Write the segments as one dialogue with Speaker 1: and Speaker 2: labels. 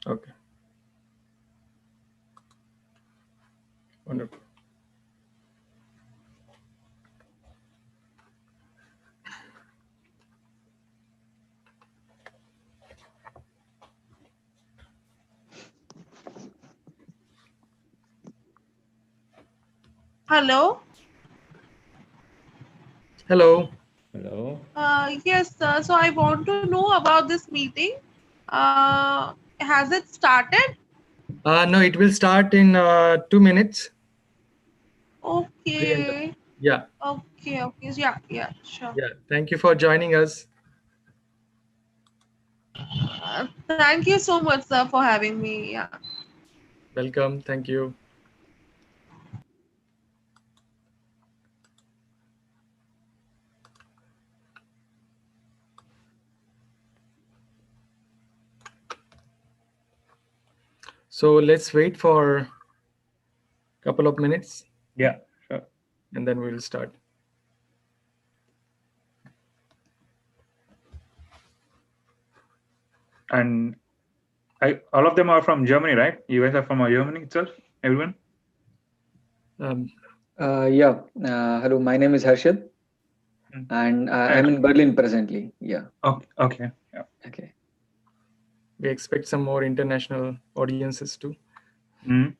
Speaker 1: Okay. Wonderful.
Speaker 2: Hello.
Speaker 1: Hello.
Speaker 3: Hello.
Speaker 2: Yes, so I want to know about this meeting. Has it started?
Speaker 1: No, it will start in 2 minutes. Three and
Speaker 2: Okay.
Speaker 1: yeah,
Speaker 2: Okay. Yeah, yeah, sure.
Speaker 1: yeah. Thank you for joining us.
Speaker 2: Thank you so much, sir, for having me. Yeah.
Speaker 1: Welcome. Thank you. So let's wait for a couple of minutes
Speaker 3: Yeah, sure.
Speaker 1: and then we will start.
Speaker 3: And all of them are from Germany, right? You guys are from Germany itself, everyone?
Speaker 1: Um,
Speaker 4: Yeah. Hello, my name is Harshad,
Speaker 3: Mm.
Speaker 4: and
Speaker 3: Uh,
Speaker 4: I'm in Berlin presently. Yeah.
Speaker 3: okay. Yeah.
Speaker 4: Okay.
Speaker 1: we expect some more international audiences too.
Speaker 3: Mm.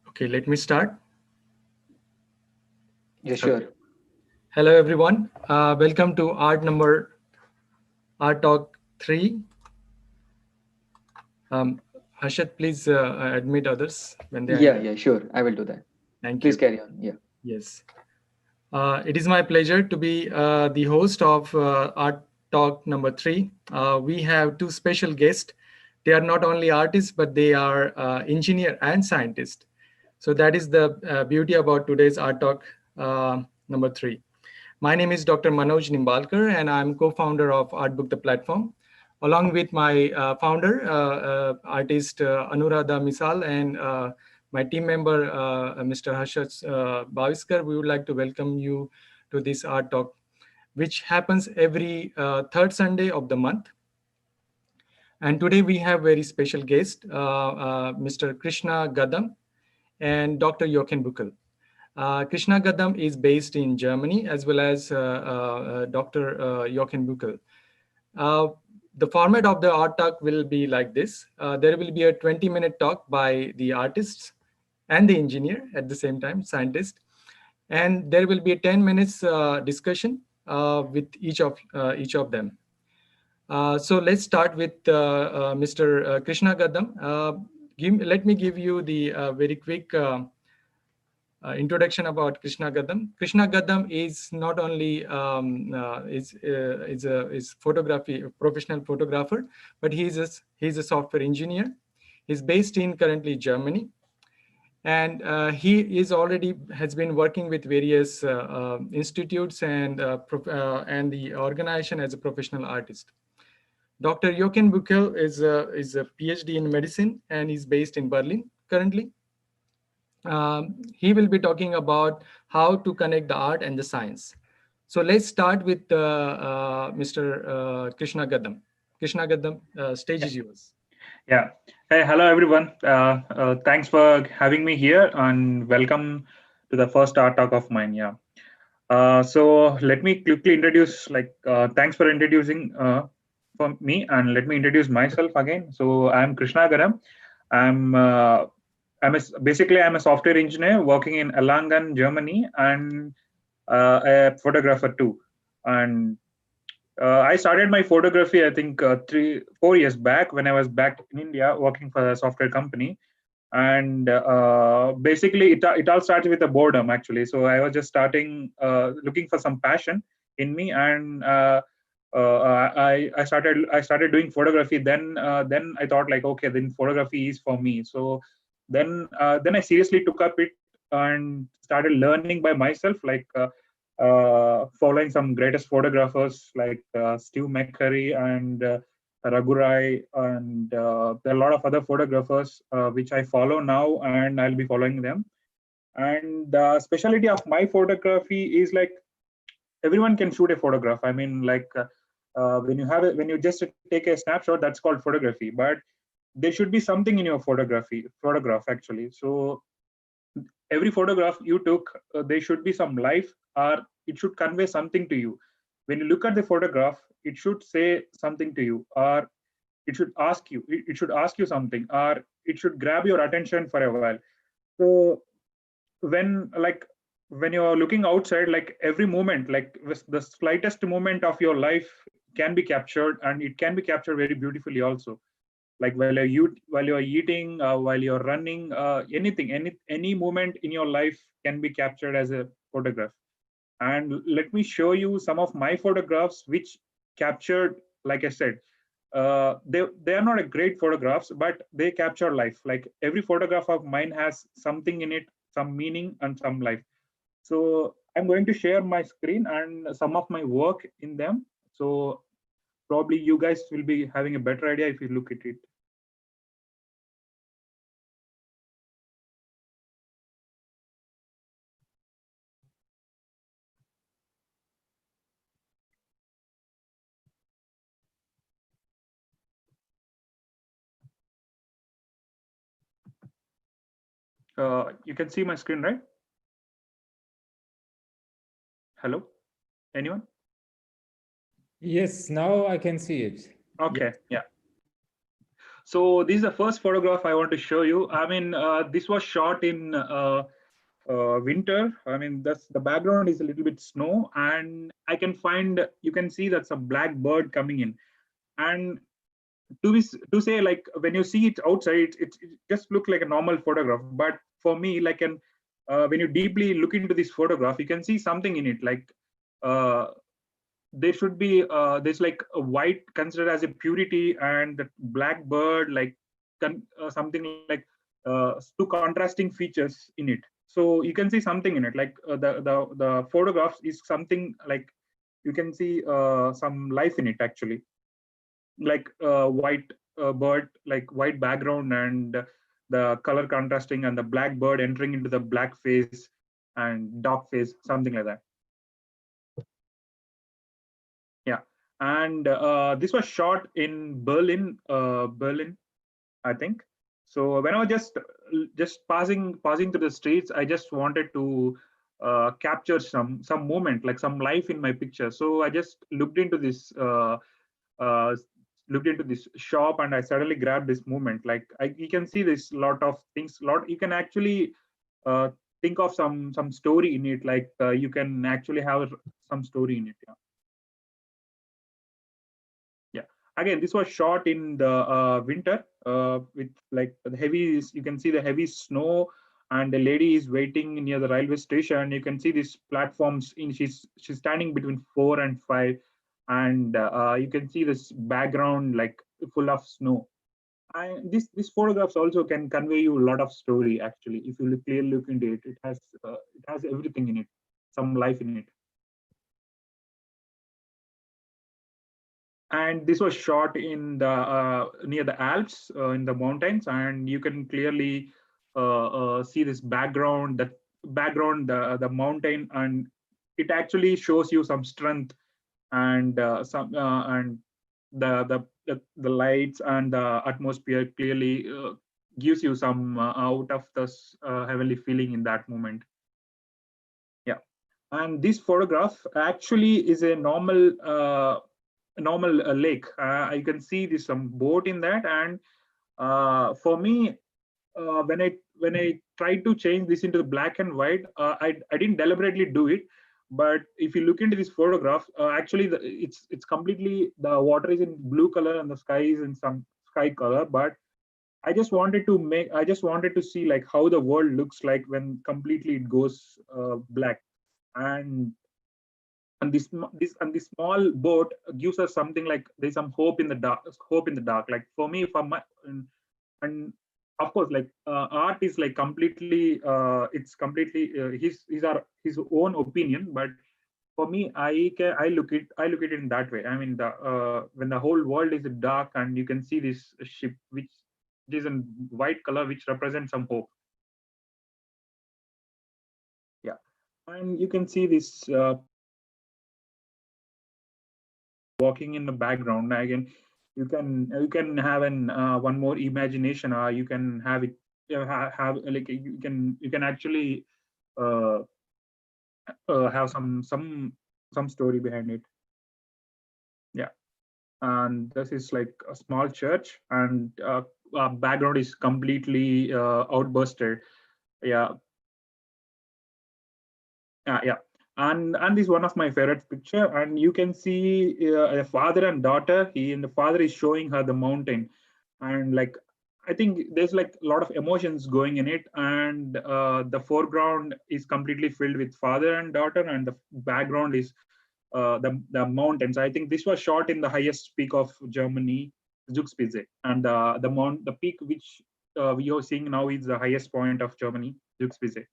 Speaker 1: Okay, let me start.
Speaker 4: Yeah,
Speaker 1: Okay.
Speaker 4: sure.
Speaker 1: Hello, everyone. Welcome to Art Talk 3. Harshad, please admit others when they
Speaker 4: Yeah,
Speaker 1: enter.
Speaker 4: yeah, sure. I will do that.
Speaker 1: Thank
Speaker 4: Please
Speaker 1: you.
Speaker 4: carry on. Yeah.
Speaker 1: Yes. It is my pleasure to be the host of Art Talk number 3. We have two special guests. They are not only artists, but they are engineer and scientist. So that is the beauty about today's Art Talk number 3. My name is Dr. Manoj Nimbalkar, and I'm co-founder of ArtBook, the platform, along with my founder, artist Anuradha Misal, and my team member, Mr. Harshad Bhaviskar. We would like to welcome you to this Art Talk, which happens every third Sunday of the month. And today we have very special guest, Mr. Krishna Gadam and Dr. Jochen Buechel. Krishna Gadam is based in Germany, as well as Dr. Jochen Buechel. The format of the art talk will be like this. There will be a 20-minute talk by the artists and the engineer at the same time, scientist. And there will be a 10 minutes discussion with each of them. So let's start with Mr. Krishna Gadam. Let me give you the very quick introduction about Krishna Gadam. Krishna Gadam is not only is photography professional photographer, but he's a software engineer. He's based in currently Germany, and he is already has been working with various institutes and the organization as a professional artist. Dr. Jochen Buechel is a PhD in medicine and is based in Berlin currently. He will be talking about how to connect the art and the science. So let's start with Mr. Krishna Gadam. Krishna Gadam, stage is yours.
Speaker 3: Yeah. Hey, hello everyone. Thanks for having me here, and welcome to the first art talk of mine. Yeah. So let me quickly introduce. Thanks for introducing for me, and let me introduce myself again. So I'm Krishna Garam. I'm basically I'm a software engineer working in Erlangen, Germany, and a photographer too. And I started my photography, I think 4 years back when I was back in India working for a software company. And basically, it all started with a boredom actually. So I was just starting looking for some passion in me, and I started doing photography. Then I thought like, okay, then photography is for me. So then I seriously took up it and started learning by myself, like following some greatest photographers like Steve McCurry and Raghu Rai, and there are a lot of other photographers which I follow now, and I'll be following them. And the specialty of my photography is like everyone can shoot a photograph. I mean, like when you just take a snapshot, that's called photography. But there should be something in your photograph actually. So every photograph you took, there should be some life, or it should convey something to you. When you look at the photograph, it should say something to you, or it should ask you something, or it should grab your attention for a while. So when like when you're looking outside, like every moment, like the slightest moment of your life can be captured, and it can be captured very beautifully also. Like while you're eating, while you're running, anything, any moment in your life can be captured as a photograph. And let me show you some of my photographs which captured, like I said, they are not a great photographs, but they capture life. Like every photograph of mine has something in it, some meaning and some life. So I'm going to share my screen and some of my work in them. So probably you guys will be having a better idea if you look at it. You can see my screen, right? Hello, anyone?
Speaker 5: Yes, now I can see it.
Speaker 3: Okay, yeah. So this is the first photograph I want to show you. I mean, this was shot in winter. I mean, the background is a little bit snow, and you can see that's a black bird coming in. And to say, like when you see it outside, it just looks like a normal photograph. But for me, like when you deeply look into this photograph, you can see something in it. Like uh, there should be there's like a white considered as a purity, and the black bird like something like two contrasting features in it. So you can see something in it, like the photographs is something like you can see some life in it actually, like white bird, like white background, and the color contrasting, and the black bird entering into the black face and dark face, something like that. Yeah. And this was shot in Berlin, I think. So when I was just passing through the streets, I just wanted to capture some moment, like some life in my picture. So I just uh, looked into this shop, and I suddenly grabbed this moment. Like you can see this lot of things. Lot you can actually uh, think of some story in it. Like you can actually have some story in it. Yeah. Yeah. Again, this was shot in the winter with like the heavy. You can see the heavy snow, and the lady is waiting near the railway station. You can see these platforms. She's standing between 4 and 5, and you can see this background like full of snow. These photographs also can convey you a lot of story. Actually, if you clearly look into it, it has everything in it, some life in it. And this was shot in the near the Alps, in the mountains, and you can clearly see this background, the mountain, and it actually shows you some strength, and the lights and the atmosphere clearly gives you some out of this heavenly feeling in that moment. Yeah. And this photograph actually is a normal lake. You can see this some boat in that, and for me, when I tried to change this into the black and white, I didn't deliberately do it, But if you look into this photograph, actually it's completely, the water is in blue color and the sky is in some sky color. But I just wanted to see like how the world looks like when completely it goes black. and and this small boat gives us something like there's some hope in the dark. Like for me, and of course, like art is like completely it's completely his own opinion. But for me, I look at it in that way. I mean, when the whole world is dark and you can see this ship which is in white color, which represents some hope. Yeah. And you can see this walking in the background. Again, you can have an one more imagination, or you can have it, have like you can actually uh, have some story behind it. Yeah. And this is like a small church, and background is completely outbursted. Yeah. Yeah. And this is one of my favorite picture, and you can see a father and daughter. He and the father is showing her the mountain, and like I think there's like a lot of emotions going in it. And the foreground is completely filled with father and daughter, and the background is the mountains. I think this was shot in the highest peak of Germany, Zugspitze, and the peak which we are seeing now is the highest point of Germany, Zugspitze.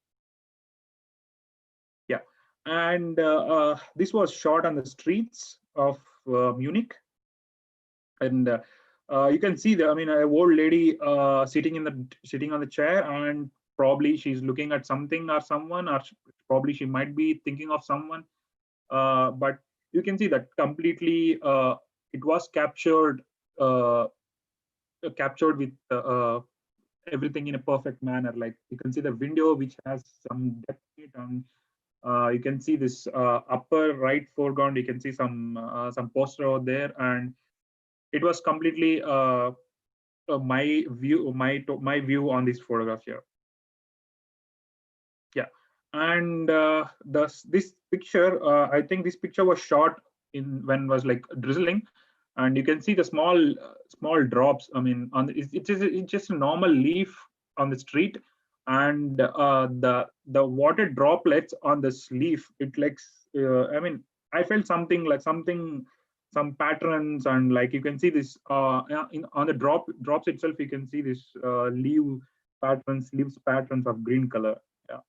Speaker 3: Yeah. And this was shot on the streets of Munich. And you can see the, I mean, a old lady sitting on the chair, and probably she's looking at something or someone, or probably she might be thinking of someone. But you can see that completely it was uh, captured with everything in a perfect manner. Like you can see the window which has some depth in it, and you can see this upper right foreground. You can see some poster over there, and it was completely my view on this photograph here. Yeah. And this picture, I think this picture was shot in when was like drizzling, and you can see the small drops. I mean, it's just a normal leaf on the street, and the water droplets on this leaf. It like I mean, I felt something like some patterns, and like you can see this yeah, on the drops itself. You can see this leaves patterns of green color. Yeah.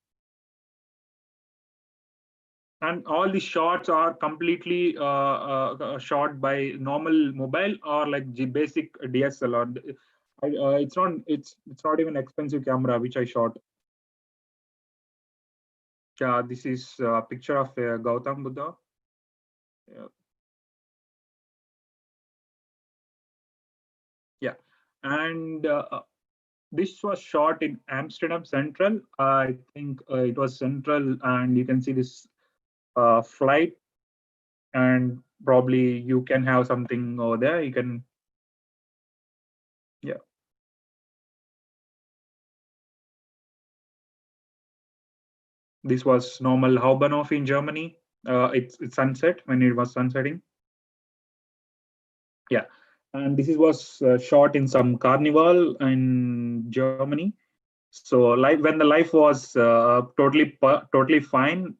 Speaker 3: And all the shots are completely shot by normal mobile, or like basic DSLR. It's not even expensive camera which I shot. Yeah, this is a picture of Gautam Buddha. Yeah. Yeah. And this was shot in Amsterdam Central. I think it was Central, and you can see this flight, and probably you can have something over there. You can, yeah. This was normal Hauptbahnhof in Germany. It's sunset when it was sunsetting. Yeah, and this was shot in some carnival in Germany. So life, when the life was totally fine.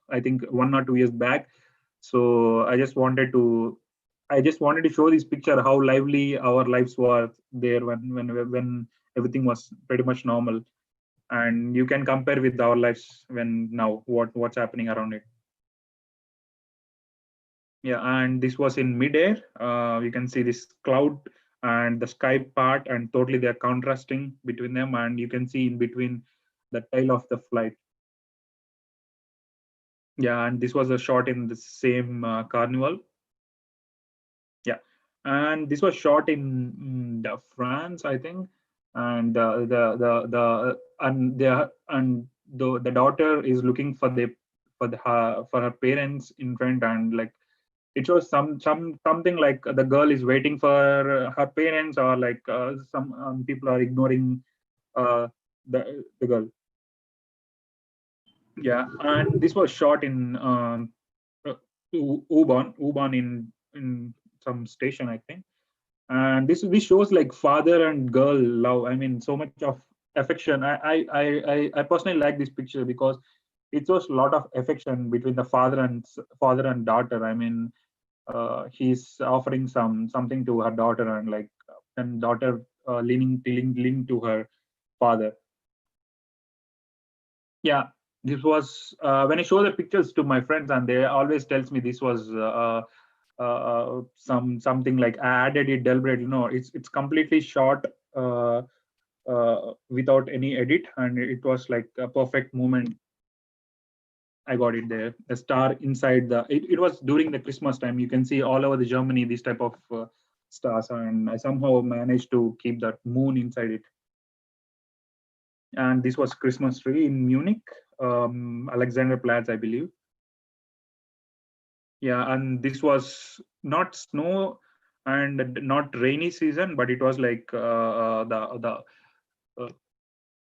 Speaker 3: I think 1 or 2 years back. So I just wanted to show this picture how lively our lives were there when everything was pretty much normal. And you can compare with our lives when now what's happening around it. Yeah. And this was in midair. You can see this cloud and the sky part, and totally they're contrasting between them, and you can see in between the tail of the flight. Yeah. And this was a shot in the same carnival. Yeah. And this was shot in France, I think. And the daughter is looking for her parents in front, and like it shows something like the girl is waiting for her parents, or like some people are ignoring uh, the girl. Yeah, and this was shot in uh, Ubon in some station, I think. And this shows like father and girl love. I mean, so much of affection. I personally like this picture because it shows a lot of affection between the father and daughter. I mean, he's offering something to her daughter, and like and daughter leaning to her father. Yeah, this was when I show the pictures to my friends, and they always tells me this was something like I added it deliberately. No, it's completely shot without any edit, and it was like a perfect moment. I got it there. A star inside it was during the Christmas time. You can see all over the Germany this type of stars, and I somehow managed to keep that moon inside it. And this was Christmas tree in Munich, Alexanderplatz, I believe. Yeah, and this was not snow and not rainy season, but it was like uh,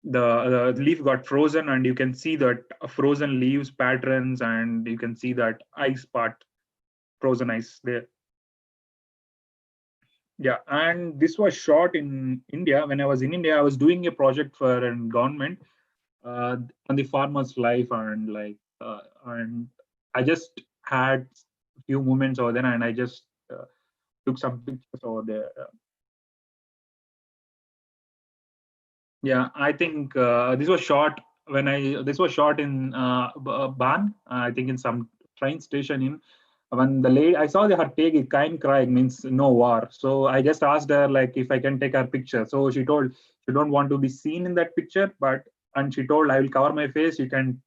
Speaker 3: the leaf got frozen, and you can see that frozen leaves patterns, and you can see that ice part, frozen ice there. Yeah, and this was shot in India. When I was in India, I was doing a project for a government on the farmer's life, and I just had few moments over there, and I just took some pictures over there. Yeah, I think this was shot this was shot in Ban, I think in some train station in when the lady I saw her take a kind cry means no war. So I just asked her like if I can take her picture. So she told she don't want to be seen in that picture, but and she told I will cover my face. You can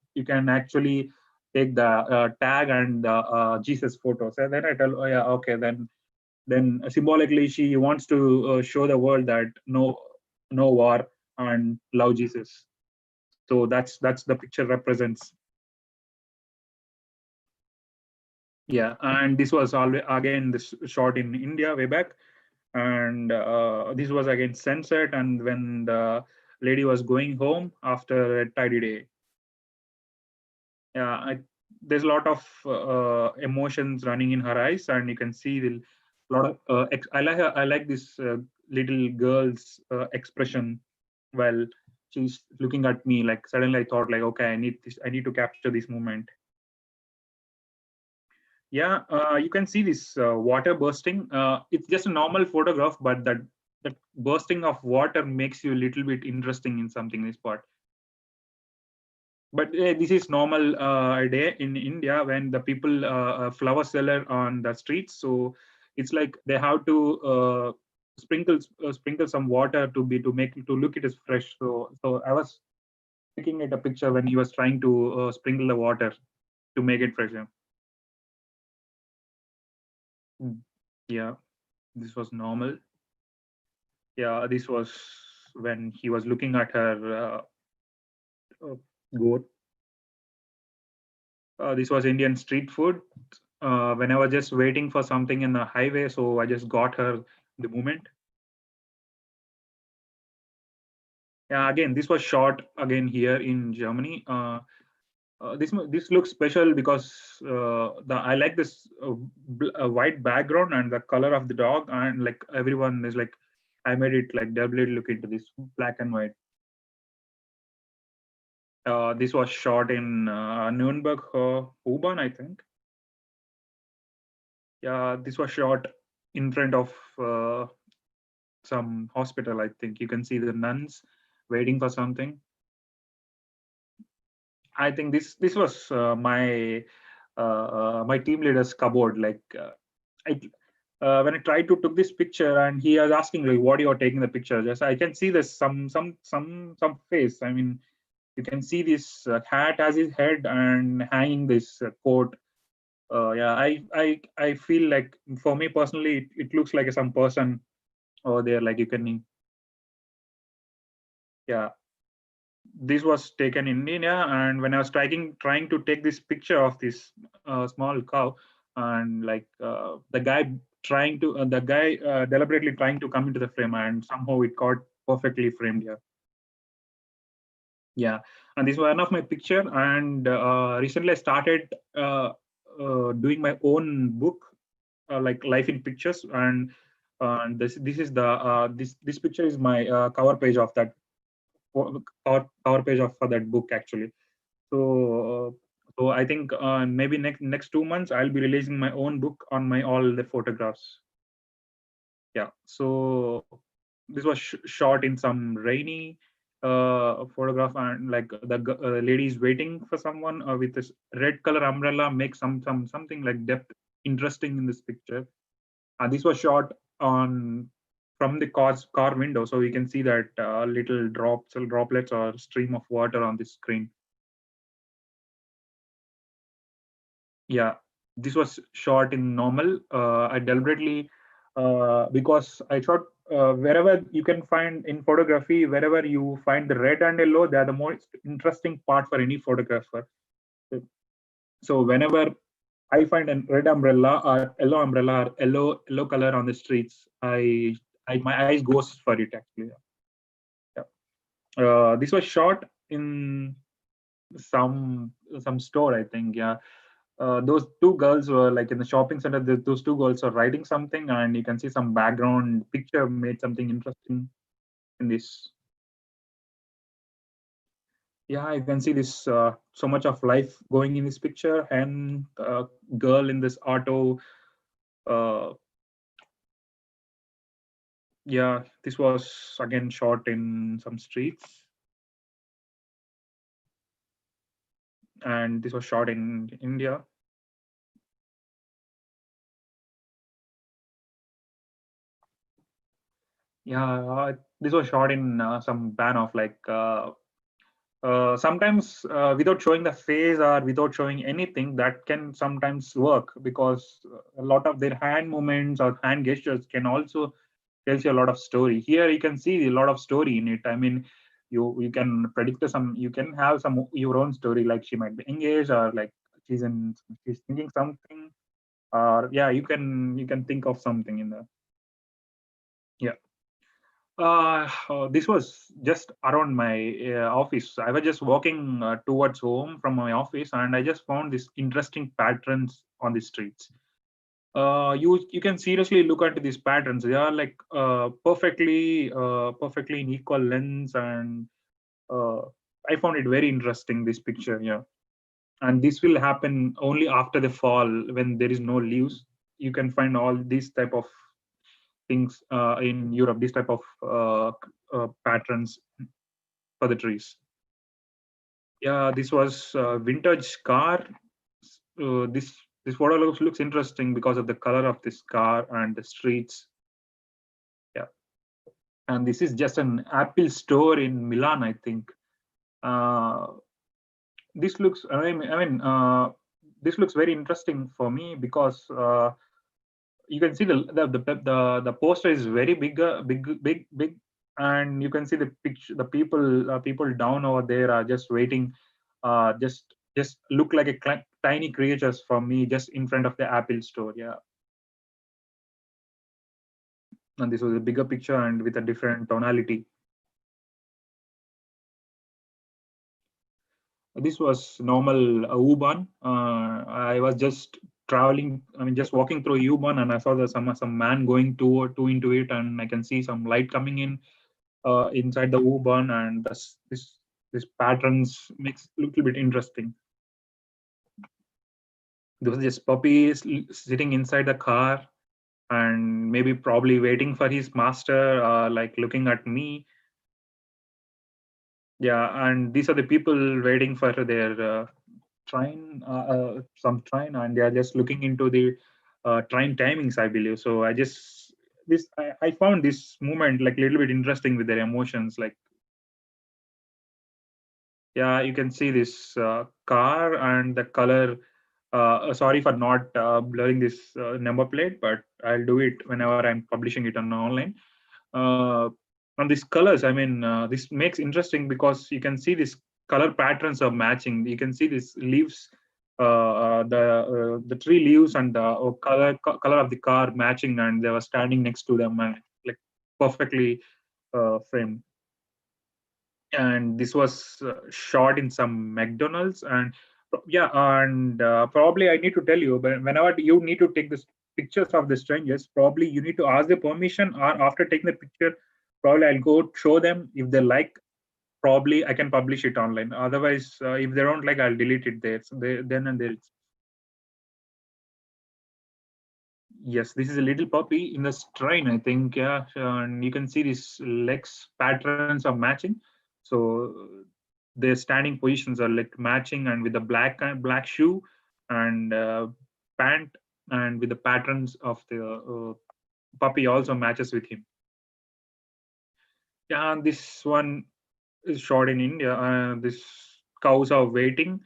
Speaker 3: actually take the tag and the Jesus photo. So then I tell, oh yeah, okay, then symbolically she wants to show the world that no war and love Jesus. So that's the picture represents. Yeah, and this was always again this shot in India way back, and this was again sunset, and when the lady was going home after a tidy day. Yeah, there's a lot of emotions running in her eyes, and you can see the lot of I like this little girl's expression while she's looking at me. Like suddenly I thought like, okay, I need to capture this moment. Yeah, you can see this water bursting. It's just a normal photograph, but that bursting of water makes you a little bit interesting in something this part. But this is normal day in India when the people flower seller on the streets. So it's like they have to sprinkle some water to look it as fresh. So I was taking it a picture when he was trying to sprinkle the water to make it fresher. Mm. Yeah, this was normal. Yeah, this was when he was looking at her goat. This was Indian street food. When I was just waiting for something in the highway, so I just got her the moment. Yeah, again, this was shot again here in Germany. This looks special because I like this white background and the color of the dog, and like everyone is like I made it like doubly look into this black and white. This was shot in Nuremberg, U-Bahn, I think. Yeah, this was shot in front of some hospital. I think you can see the nuns waiting for something. I think this was my team leader's cupboard. Like I when I tried to took this picture, and he was asking like, "What you are taking the picture?" Just I can see this some face. I mean, you can see this hat as his head and hanging this coat. Yeah, I feel like for me personally, it looks like some person over there. Like you can, yeah. This was taken in India, and when I was trying to take this picture of this small cow, and like the guy deliberately trying to come into the frame, and somehow it got perfectly framed here. Yeah, and this is one of my picture. And recently I started doing my own book, like life in pictures. And this is the this picture is my cover page of that cover page of for that book actually. So I think maybe next 2 months I'll be releasing my own book on my all the photographs. Yeah. So this was shot in some rainy photograph, and like the lady is waiting for someone with this red color umbrella, makes something like depth interesting in this picture. And this was shot on from the car window, so you can see that little droplets or stream of water on the screen. Yeah, this was shot in normal. I deliberately because I thought wherever you can find in photography, wherever you find the red and yellow, they are the most interesting part for any photographer. So whenever I find a red umbrella or yellow color on the streets, I my eyes goes for it actually. Yeah. This was shot in some store, I think. Yeah. Those two girls were like in the shopping center. Those two girls are writing something, and you can see some background picture made something interesting in this. Yeah, you can see this so much of life going in this picture, and girl in this auto. Uh, yeah, this was again shot in some streets, and this was shot in India. Yeah, this was shot in some ban of like sometimes without showing the face or without showing anything, that can sometimes work, because a lot of their hand movements or hand gestures can also tells you a lot of story. Here you can see a lot of story in it. I mean, you can predict some, you can have some your own story, like she might be engaged, or like she's thinking something, or yeah, you can think of something in the. Yeah. This was just around my office. I was just walking towards home from my office, and I just found these interesting patterns on the streets. You can seriously look at these patterns. They are like perfectly in equal lengths, and uh, I found it very interesting. This picture, yeah, and this will happen only after the fall when there is no leaves. You can find all these type of things in Europe, this type of patterns for the trees. Yeah, this was vintage car. This photo looks interesting because of the color of this car and the streets. Yeah, and this is just an Apple store in Milan, I think. Uh, this looks, this looks very interesting for me because you can see the poster is very big, and you can see the picture. The people down over there are just waiting, just look like a tiny creatures for me, just in front of the Apple store. Yeah, and this was a bigger picture and with a different tonality. This was normal U-Bahn. I was just traveling. I mean, just walking through U-Bahn, and I saw some man going two into it, and I can see some light coming in inside the U-Bahn, and this patterns makes a little bit interesting. There was just puppies sitting inside the car, and maybe probably waiting for his master, like looking at me. Yeah, and these are the people waiting for their train, some train, and they are just looking into the train timings, I believe. So I found this moment like a little bit interesting with their emotions. Like, yeah, you can see this car and the color. Sorry for not blurring this number plate, but I'll do it whenever I'm publishing it on online. Uh, and these colors, I mean, this makes interesting because you can see these color patterns are matching. You can see these leaves, the tree leaves and the color of the car matching, and they were standing next to them, and like perfectly framed. and this was shot in some McDonald's. And yeah, and probably I need to tell you, but whenever you need to take this pictures of the strangers, probably you need to ask the permission, or after taking the picture, probably I'll go show them. If they like, probably I can publish it online. Otherwise, if they don't like, I'll delete it there. So then and there. Yes, this is a little puppy in the strain, I think. Yeah, and you can see these legs patterns are matching. So their standing positions are like matching, and with the black shoe and pant, and with the patterns of the puppy also matches with him. Yeah, and this one is shot in India. This cows are waiting,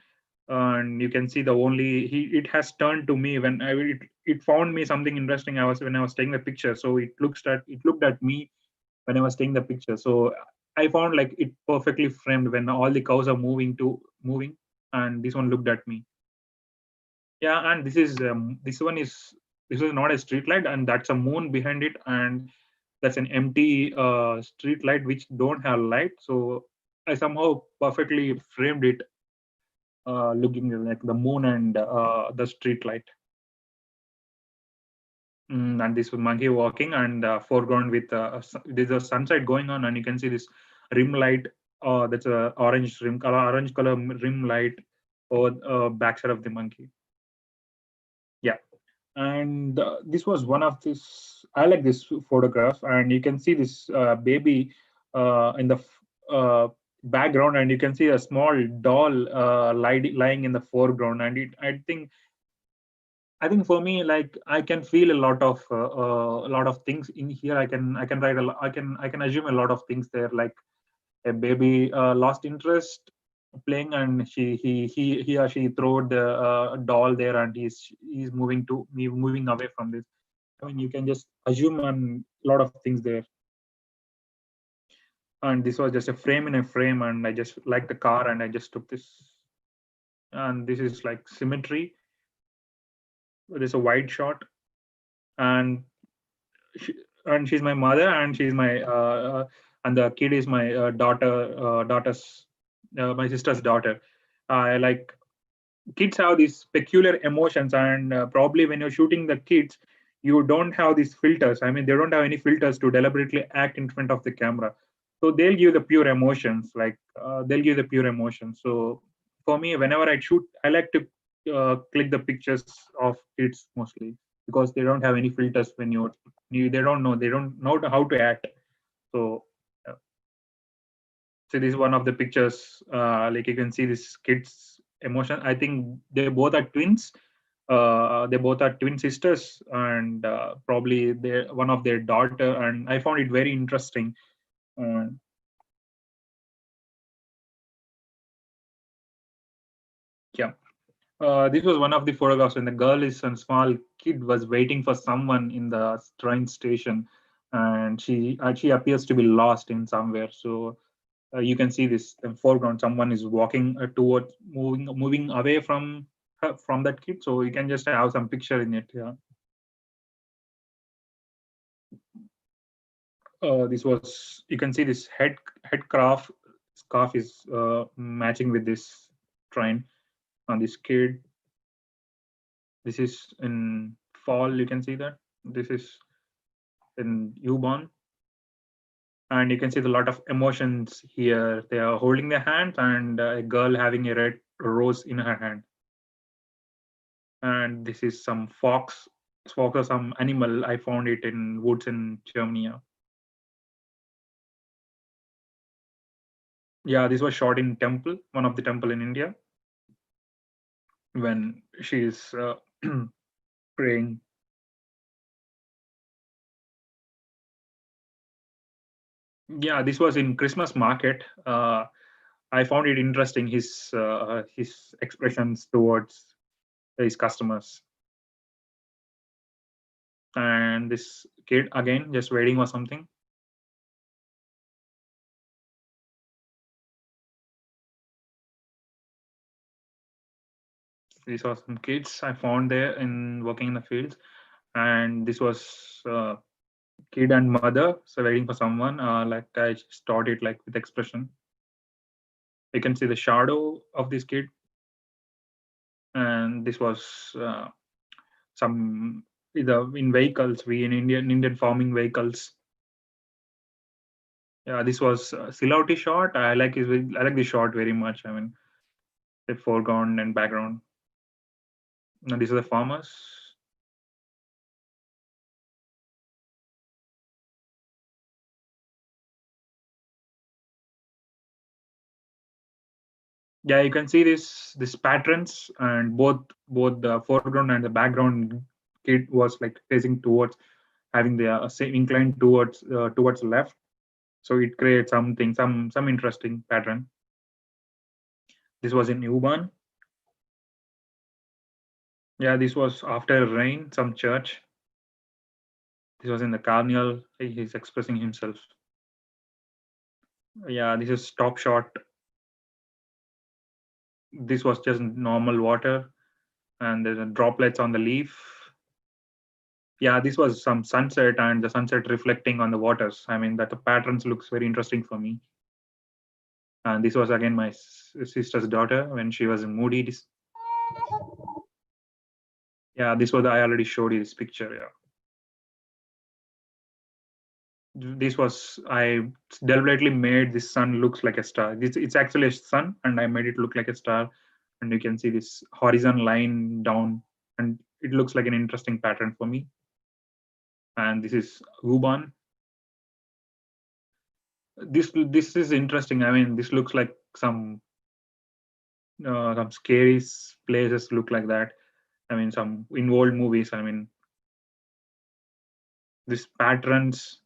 Speaker 3: and you can see the only it has turned to me when it found me something interesting. When I was taking the picture, so it looked at me when I was taking the picture. So I found like it perfectly framed when all the cows are moving, and this one looked at me. Yeah, and this is not a street light, and that's a moon behind it, and that's an empty street light which don't have light. So I somehow perfectly framed it, looking like the moon and the street light. And this monkey walking, and foreground with there's a sunset going on, and you can see this rim light. That's a orange color rim light over backside of the monkey. Yeah, and this was one of this. I like this photograph, and you can see this baby in the background, and you can see a small doll lying in the foreground. And I think for me, like I can feel a lot of things in here. I can write I can assume a lot of things there, like a baby lost interest playing, and he or she throw the doll there, and he's moving away from this. I mean, you can just assume a lot of things there. And this was just a frame in a frame, and I just like the car, and I just took this. And this is like symmetry. There's a wide shot, and she, and she's my mother, and she's my and the kid is my daughter's my sister's daughter. I like kids have these peculiar emotions, and probably when you're shooting the kids, you don't have these filters. I mean, they don't have any filters to deliberately act in front of the camera, so they'll give the pure emotions. They'll give the pure emotions. So for me, whenever I shoot, I like to click the pictures of kids mostly, because they don't have any filters. When they don't know how to act. So so this is one of the pictures. Like you can see this kids emotion. I think they both are twins. They both are twin sisters, and probably they one of their daughter. And I found it very interesting. uh, yeah, this was one of the photographs when the girl is a small kid was waiting for someone in the train station, and she appears to be lost in somewhere. So you can see this in foreground. Someone is walking towards moving away from from that kid. So you can just have some picture in it. Yeah. This was you can see this head scarf is matching with this train on this kid. This is in fall. You can see that this is in newborn, and you can see a lot of emotions here. They are holding their hands, and a girl having a red rose in her hand. And this is some fox or some animal. I found it in woods in Germany. Yeah, this was shot in temple, one of the temple in India, when she's praying. Yeah, this was in Christmas market. I found it interesting, his expressions towards his customers. And this kid again just waiting for something. These are some kids I found there in working in the fields, and this was kid and mother so waiting for someone. Like I just taught it like with expression. You can see the shadow of this kid, and this was some either in vehicles, we in Indian farming vehicles. Yeah, this was Silhouette shot. I like the shot very much. I mean, the foreground and background. Now these are the farmers. Yeah, you can see this patterns, and both the foreground and the background kid was like facing towards, having the same incline towards the left. So it creates something, some interesting pattern. This was in Uban. Yeah, this was after rain, some church. This was in the Carnival. He's expressing himself. Yeah, this is top shot. This was just normal water, and there's droplets on the leaf. Yeah, this was some sunset, and the sunset reflecting on the waters. I mean, that the patterns looks very interesting for me. And this was again my sister's daughter when she was in Moody. Yeah, this was, I already showed you this picture. Yeah, this was, I deliberately made this sun looks like a star. It's actually a sun, and I made it look like a star. And you can see this horizon line down, and it looks like an interesting pattern for me. And this is Uban. This is interesting. I mean, this looks like some scary places look like that. I mean, some in old movies. I mean, these patterns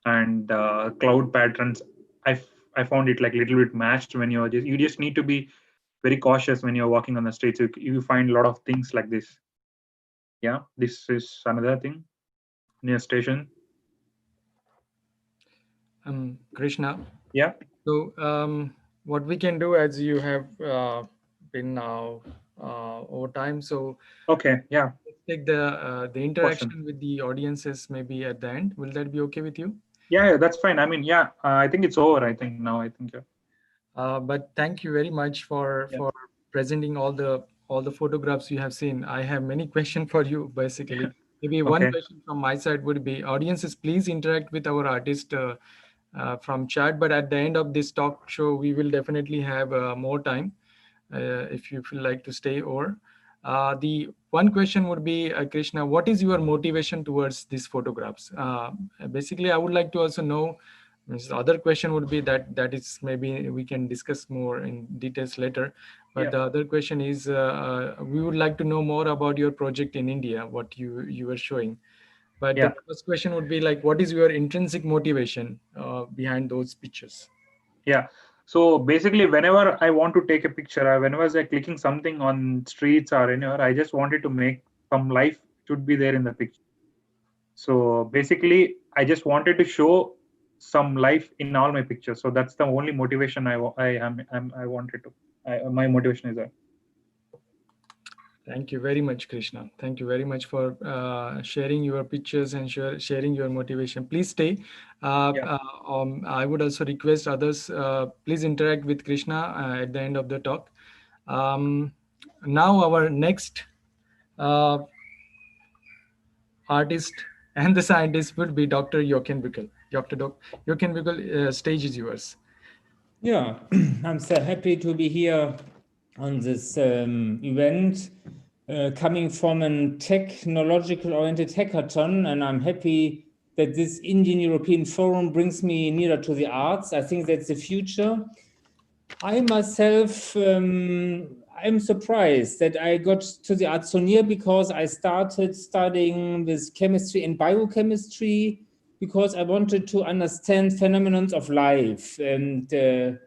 Speaker 3: and cloud patterns. I found it like a little bit matched when you just need to be very cautious when you're walking on the streets. You find a lot of things like this. Yeah, this is another thing near station.
Speaker 1: Krishna.
Speaker 3: Yeah.
Speaker 1: So what we can do, as you have been now over time, so
Speaker 3: Okay. Yeah.
Speaker 1: let's take the interaction with the audiences maybe at the end. Will that be okay with you?
Speaker 3: Yeah, that's fine. I mean, yeah, I think it's over. I think now. I think. Yeah.
Speaker 1: But thank you very much for presenting all the photographs you have seen. I have many questions for you. Basically, maybe one
Speaker 3: Okay.
Speaker 1: question from my side would be: audiences, please interact with our artist from chat. But at the end of this talk show, we will definitely have more time if you feel like to stay over. The one question would be, Krishna, what is your motivation towards these photographs? Basically, I would like to also know. The other question would be that is maybe we can discuss more in details later. But the other question is, we would like to know more about your project in India, what you were showing. But the first question would be like, what is your intrinsic motivation behind those pictures?
Speaker 3: Yeah. So basically, whenever I want to take a picture, whenever I'm clicking something on streets or anywhere, I just wanted to make some life should be there in the picture. So basically, I just wanted to show some life in all my pictures. So that's the only motivation I wanted to. My motivation is that.
Speaker 1: Thank you very much, Krishna. Thank you very much for sharing your pictures and sharing your motivation. Please stay. I would also request others, please interact with Krishna at the end of the talk. Now our next artist and the scientist would be Dr. Jochen Buechel. Jochen Buechel, stage is yours.
Speaker 5: Yeah, I'm so happy to be here on this event, coming from a technological-oriented hackathon, and I'm happy that this Indian European Forum brings me nearer to the arts. I think that's the future. I myself, I'm surprised that I got to the arts so near, because I started studying with chemistry and biochemistry because I wanted to understand phenomena of life. And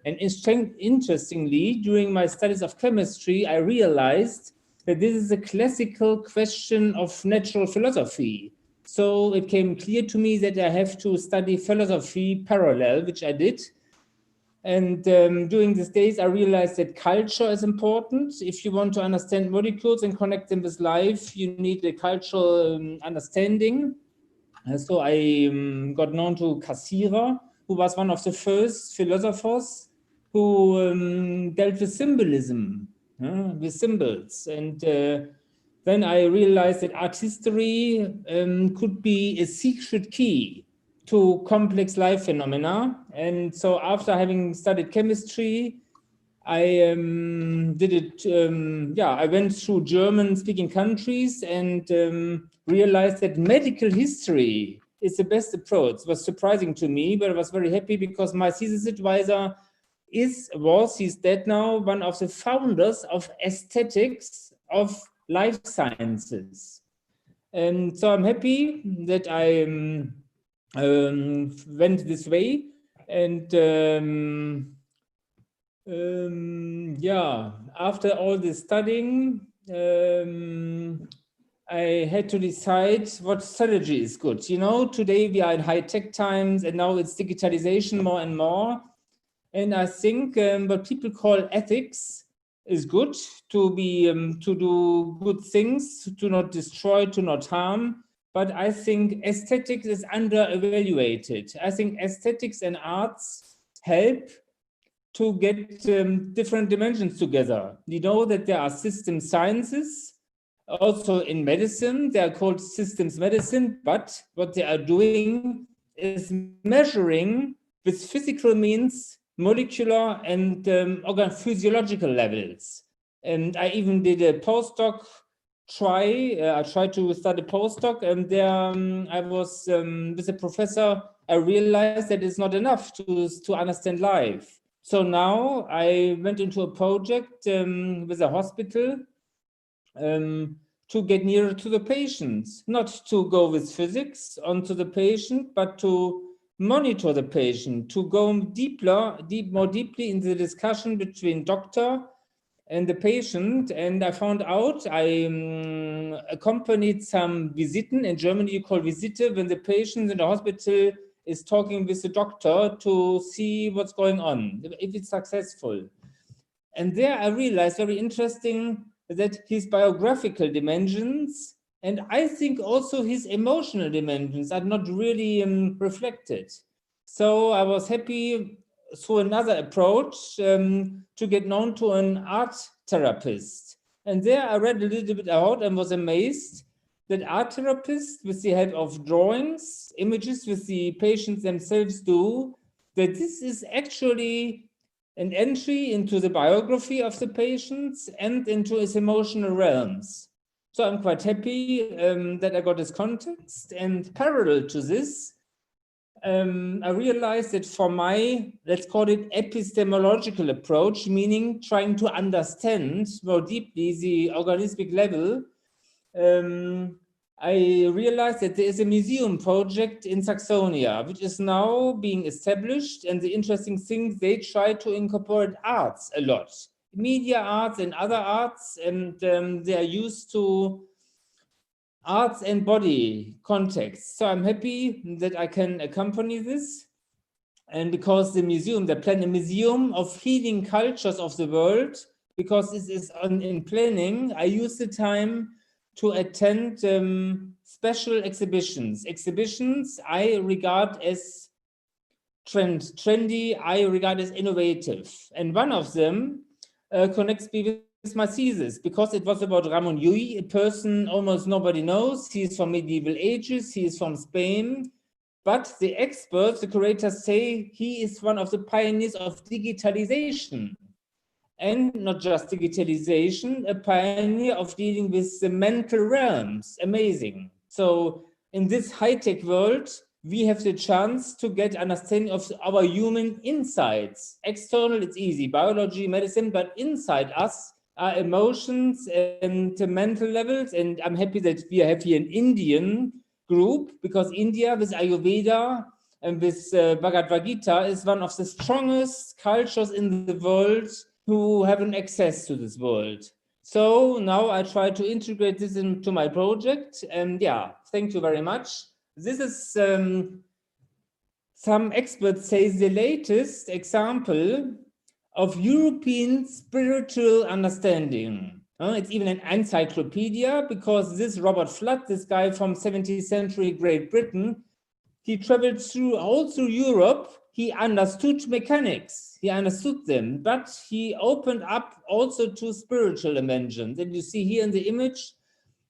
Speaker 5: interestingly, during my studies of chemistry, I realized that this is a classical question of natural philosophy. So it came clear to me that I have to study philosophy parallel, which I did. And during these days, I realized that culture is important. If you want to understand molecules and connect them with life, you need a cultural understanding. So I got known to Cassirer, who was one of the first philosophers who dealt with symbolism, with symbols. And then I realized that art history could be a secret key to complex life phenomena. And so after having studied chemistry, I did it, I went through German-speaking countries and realized that medical history is the best approach. It was surprising to me, but I was very happy because my thesis advisor he's dead now, one of the founders of aesthetics of life sciences. And so I'm happy that I went this way. And after all this studying, I had to decide what strategy is good. You know, today we are in high-tech times, and now it's digitalization more and more. And I think what people call ethics is good, to be to do good things, to not destroy, to not harm. But I think aesthetics is under-evaluated. I think aesthetics and arts help to get different dimensions together. You know that there are system sciences, also in medicine, they are called systems medicine, but what they are doing is measuring with physical means, molecular and physiological levels. And I even did a postdoc I tried to start a postdoc, and there I was with a professor. I realized that it's not enough to understand life. So now I went into a project with a hospital to get nearer to the patients, not to go with physics onto the patient, but to monitor the patient, to go more deeply into the discussion between doctor and the patient. And I found out, I accompanied some Visiten. In Germany, you call Visite when the patient in the hospital is talking with the doctor to see what's going on, if it's successful. And there I realized, very interesting, that his biographical dimensions, and I think also his emotional dimensions, are not really reflected. So I was happy through another approach to get known to an art therapist. And there I read a little bit out and was amazed that art therapists, with the help of drawings, images with the patients themselves do, that this is actually an entry into the biography of the patients and into his emotional realms. So I'm quite happy that I got this context. And parallel to this, I realized that for my, let's call it epistemological approach, meaning trying to understand more deeply the organismic level, I realized that there is a museum project in Saxonia, which is now being established. And the interesting thing, they try to incorporate arts a lot, media arts and other arts, and they are used to arts and body context. So I'm happy that I can accompany this. And because the museum, they plan a museum of healing cultures of the world, because this is in planning, I use the time to attend special exhibitions. Exhibitions I regard as trendy, I regard as innovative. And one of them connects me with my thesis, because it was about Ramon Llull, a person almost nobody knows. He is from medieval ages, he is from Spain. But the experts, the curators say he is one of the pioneers of digitalization. And not just digitalization, a pioneer of dealing with the mental realms. Amazing. So in this high-tech world, we have the chance to get understanding of our human insides. External, it's easy, biology, medicine, but inside us are emotions and mental levels. And I'm happy that we have here an Indian group, because India with Ayurveda and with Bhagavad Gita is one of the strongest cultures in the world who have an access to this world. So now I try to integrate this into my project. And yeah, thank you very much. This is, some experts say, the latest example of European spiritual understanding. It's even an encyclopedia, because this Robert Flood, this guy from 17th century Great Britain, he traveled all through Europe he understood mechanics, he understood them, but he opened up also to spiritual dimensions. And you see here in the image,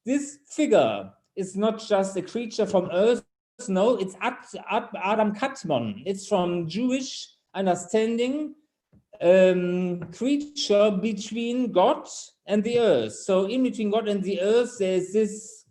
Speaker 5: this figure is not just a creature from Earth, no, it's Adam Katmon. It's from Jewish understanding, creature between God and the Earth. So in between God and the Earth, there's this,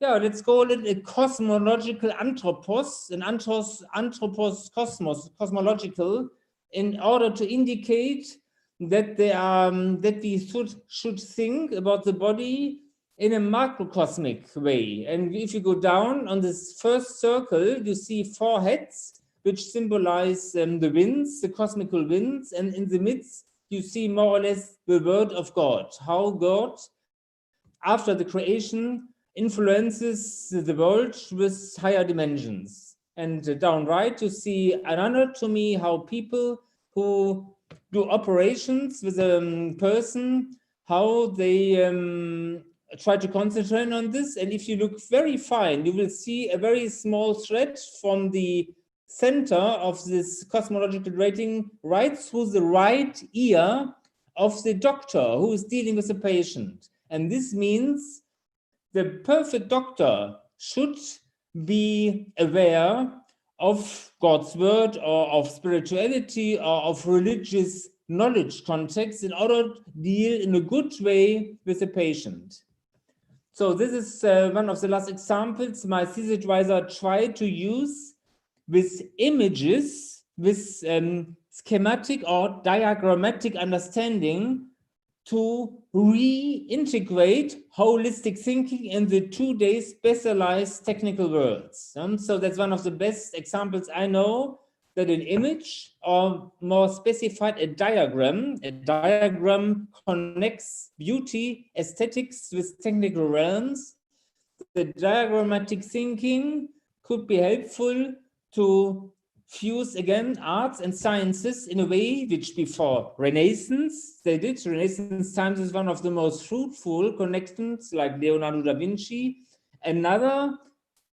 Speaker 5: yeah, let's call it a cosmological anthropos, an anthropos cosmos, cosmological, in order to indicate that they are that we should think about the body in a macrocosmic way. And if you go down on this first circle, you see 4 heads, which symbolize the winds, the cosmical winds, and in the midst, you see more or less the word of God, how God, after the creation, influences the world with higher dimensions. And down right, you see an anatomy, how people who do operations with a person, how they try to concentrate on this. And if you look very fine, you will see a very small thread from the center of this cosmological rating right through the right ear of the doctor who is dealing with the patient. And this means the perfect doctor should be aware of God's word or of spirituality or of religious knowledge context in order to deal in a good way with the patient. So this is one of the last examples my thesis advisor tried to use with images, with schematic or diagrammatic understanding to reintegrate holistic thinking in the 2-day specialized technical worlds. So that's one of the best examples I know, that an image, or more specified, a diagram connects beauty, aesthetics with technical realms. The diagrammatic thinking could be helpful to fuse again arts and sciences in a way which before Renaissance they did. Renaissance times is one of the most fruitful connections, like Leonardo da Vinci. Another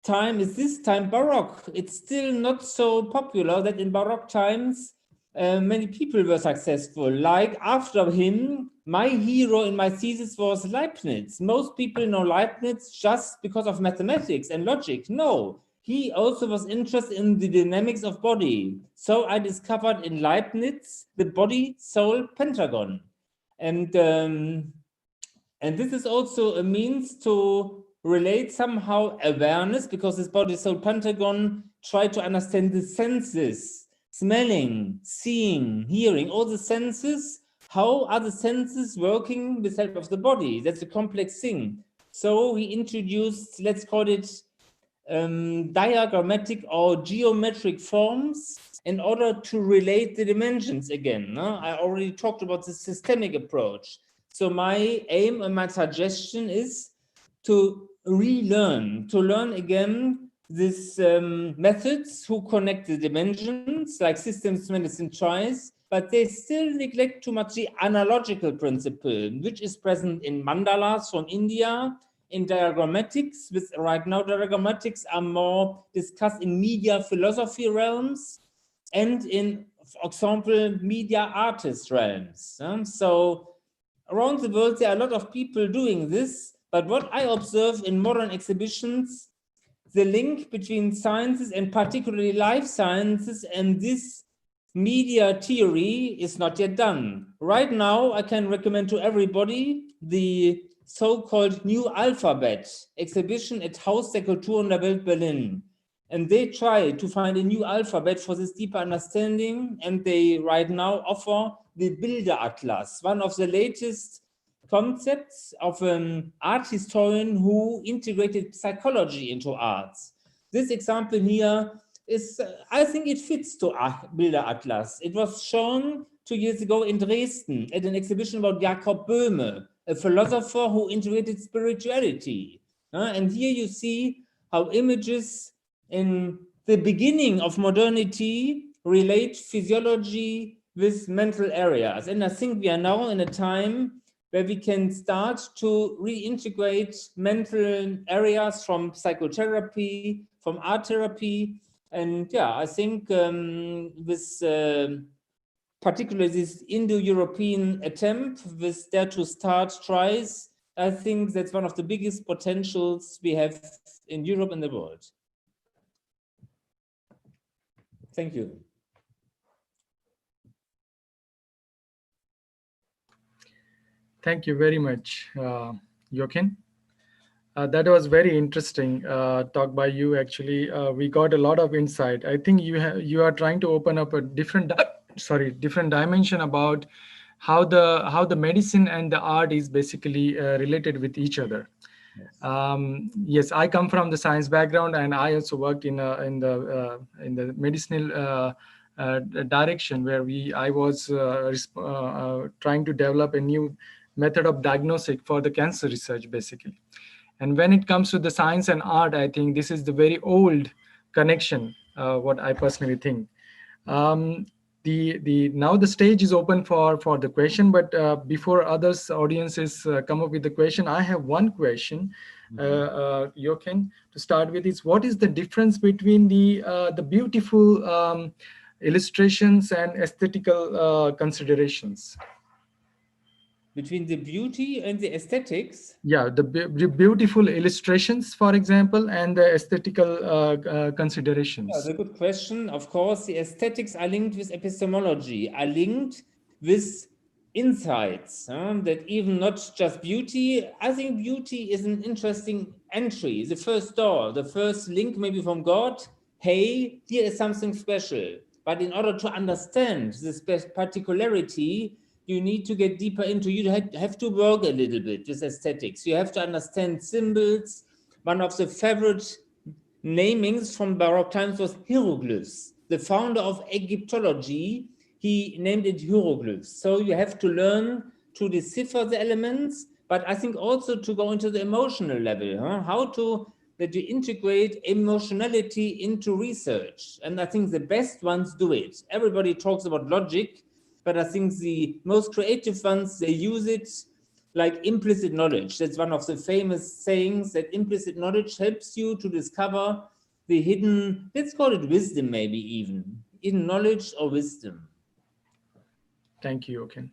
Speaker 5: time is this time Baroque. It's still not so popular that in Baroque times many people were successful. Like after him, my hero in my thesis was Leibniz. Most people know Leibniz just because of mathematics and logic. No, he also was interested in the dynamics of body. So I discovered in Leibniz the body-soul pentagon. And this is also a means to relate somehow awareness, because this body-soul pentagon tried to understand the senses, smelling, seeing, hearing, all the senses. How are the senses working with help of the body? That's a complex thing. So he introduced, let's call it diagrammatic or geometric forms in order to relate the dimensions again. I already talked about the systemic approach. So my aim and my suggestion is to relearn, to learn again these methods who connect the dimensions, like systems medicine tries, but they still neglect too much the analogical principle, which is present in mandalas from India, in diagrammatics, with right now diagrammatics are more discussed in media philosophy realms and in, for example, media artist realms. So around the world, there are a lot of people doing this, but what I observe in modern exhibitions, the link between sciences and particularly life sciences and this media theory is not yet done. Right now, I can recommend to everybody the so-called New Alphabet exhibition at Haus der Kulturen der Welt Berlin. And they try to find a new alphabet for this deeper understanding. And they right now offer the Bilder Atlas, one of the latest concepts of an art historian who integrated psychology into arts. This example here is, I think it fits to Bilder Atlas. It was shown 2 years ago in Dresden at an exhibition about Jakob Böhme, a philosopher who integrated spirituality. And here you see how images in the beginning of modernity relate physiology with mental areas. And I think we are now in a time where we can start to reintegrate mental areas from psychotherapy, from art therapy, And yeah, I think with particularly this Indo-European attempt with Dare to Start tries, I think that's one of the biggest potentials we have in Europe and the world. Thank you.
Speaker 1: Thank you very much, Jochen. That was very interesting talk by you. Actually, we got a lot of insight. I think you are trying to open up a different different dimension about how the medicine and the art is basically related with each other.
Speaker 5: Yes.
Speaker 1: Yes, I come from the science background, and I also worked in the medicinal direction where I was trying to develop a new method of diagnostic for the cancer research, basically. And when it comes to the science and art, I think this is the very old connection. What I personally think. Um, the now the stage is open for the question, but before others audiences come up with the question, I have one question, Jochen, to start with. Is what is the difference between the beautiful illustrations and aesthetical considerations?
Speaker 5: Between the beauty and the aesthetics?
Speaker 1: Yeah, the beautiful illustrations, for example, and the aesthetical considerations.
Speaker 5: Yeah, that's a good question. Of course, the aesthetics are linked with epistemology, are linked with insights, that even not just beauty. I think beauty is an interesting entry, the first door, the first link maybe from God. Hey, here is something special. But in order to understand this particularity, you need to get deeper into, you have to work a little bit with aesthetics. You have to understand symbols. One of the favorite namings from Baroque times was hieroglyphs. The founder of Egyptology, he named it hieroglyphs. So you have to learn to decipher the elements, but I think also to go into the emotional level, how to that you integrate emotionality into research. And I think the best ones do it. Everybody talks about logic, but I think the most creative ones, they use it like implicit knowledge. That's one of the famous sayings, that implicit knowledge helps you to discover the hidden, let's call it wisdom, maybe even hidden knowledge or wisdom.
Speaker 1: Thank you, Jochen.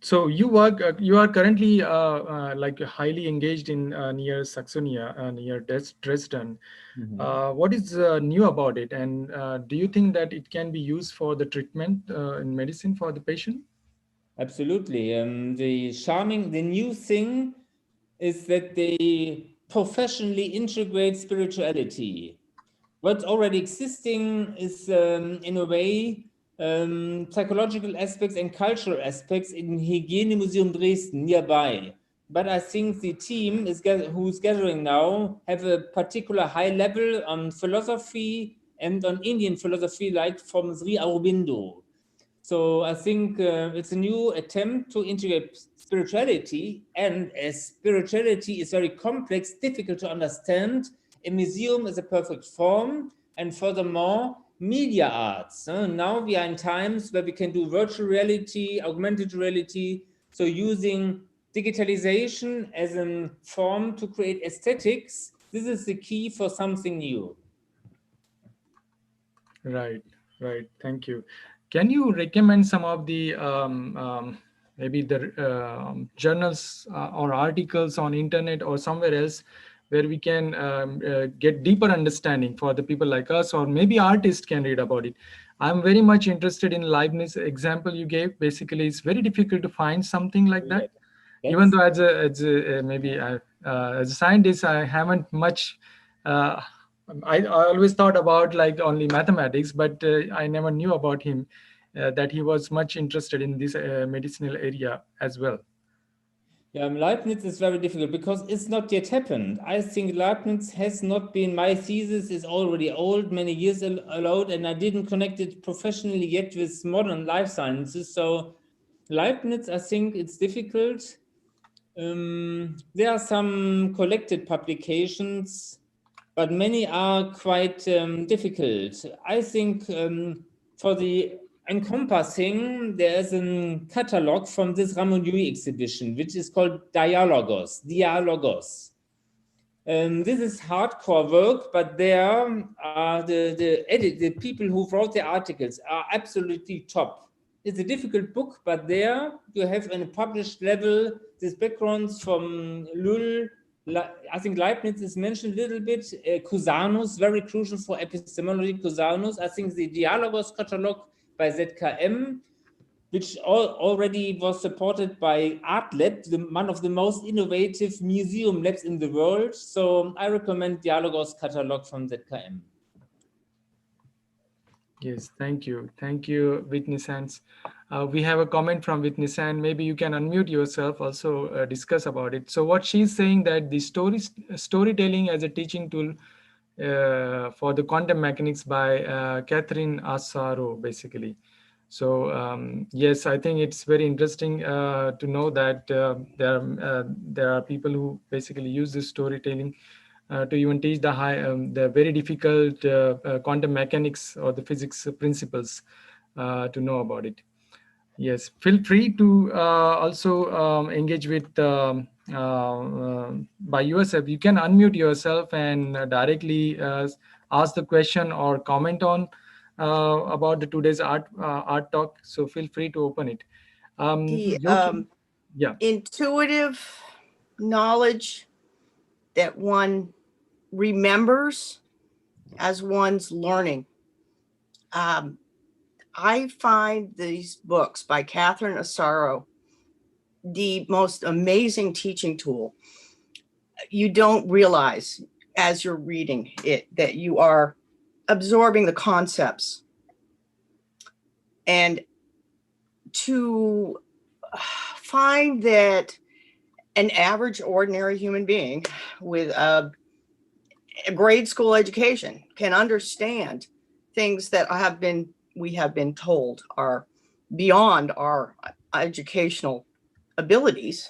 Speaker 1: So you are currently like highly engaged in near Saxonia, near Dresden. What is new about it, and do you think that it can be used for the treatment in medicine for the patient?
Speaker 5: Absolutely. The new thing is that they professionally integrate spirituality. What's already existing is, in a way, psychological aspects and cultural aspects in Hygienemuseum Dresden nearby. But I think the team who's gathering now have a particular high level on philosophy and on Indian philosophy, like from Sri Aurobindo. So I think it's a new attempt to integrate spirituality, and as spirituality is very complex, difficult to understand, a museum is a perfect form. And furthermore, media arts. Now we are in times where we can do virtual reality, augmented reality. So using digitalization as a form to create aesthetics, this is the key for something new.
Speaker 1: Right, right. Thank you. Can you recommend some of the maybe the journals or articles on internet or somewhere else where we can get deeper understanding for the people like us, or maybe artists can read about it? I'm very much interested in Leibniz example you gave. Basically, it's very difficult to find something like that. Even though as a scientist, I haven't much. I always thought about like only mathematics, but I never knew about him that he was much interested in this medicinal area as well.
Speaker 5: Yeah, Leibniz is very difficult because it's not yet happened. I think Leibniz has not been, my thesis is already old, many years old, and I didn't connect it professionally yet with modern life sciences. So Leibniz, I think it's difficult. There are some collected publications, but many are quite difficult. I think for the encompassing, there is a catalog from this Ramonui exhibition, which is called Dialogos. This is hardcore work, but there are the people who wrote the articles are absolutely top. It's a difficult book, but there you have on a published level these backgrounds from Lull. I think Leibniz is mentioned a little bit. Cusanus, very crucial for epistemology. Cusanus, I think the Dialogos catalog by ZKM, which already was supported by ArtLab, one of the most innovative museum labs in the world. So I recommend Dialogos catalog from ZKM.
Speaker 1: Yes, thank you. Thank you, Whitney Sands. We have a comment from Whitney Sand. Maybe you can unmute yourself, also discuss about it. So what she's saying that the storytelling as a teaching tool for the quantum mechanics by Catherine Assaro, basically. So yes, I think it's very interesting to know that there are people who basically use this storytelling to even teach the very difficult quantum mechanics or the physics principles to know about it. Yes, feel free to also engage with by yourself. You can unmute yourself and directly ask the question or comment on about the today's art talk. So feel free to open it. Jochen, yeah.
Speaker 6: Intuitive knowledge that one remembers as one's learning. I find these books by Catherine Assaro the most amazing teaching tool. You don't realize as you're reading it that you are absorbing the concepts. And to find that an average, ordinary human being with a grade school education can understand things that we have been told are beyond our educational abilities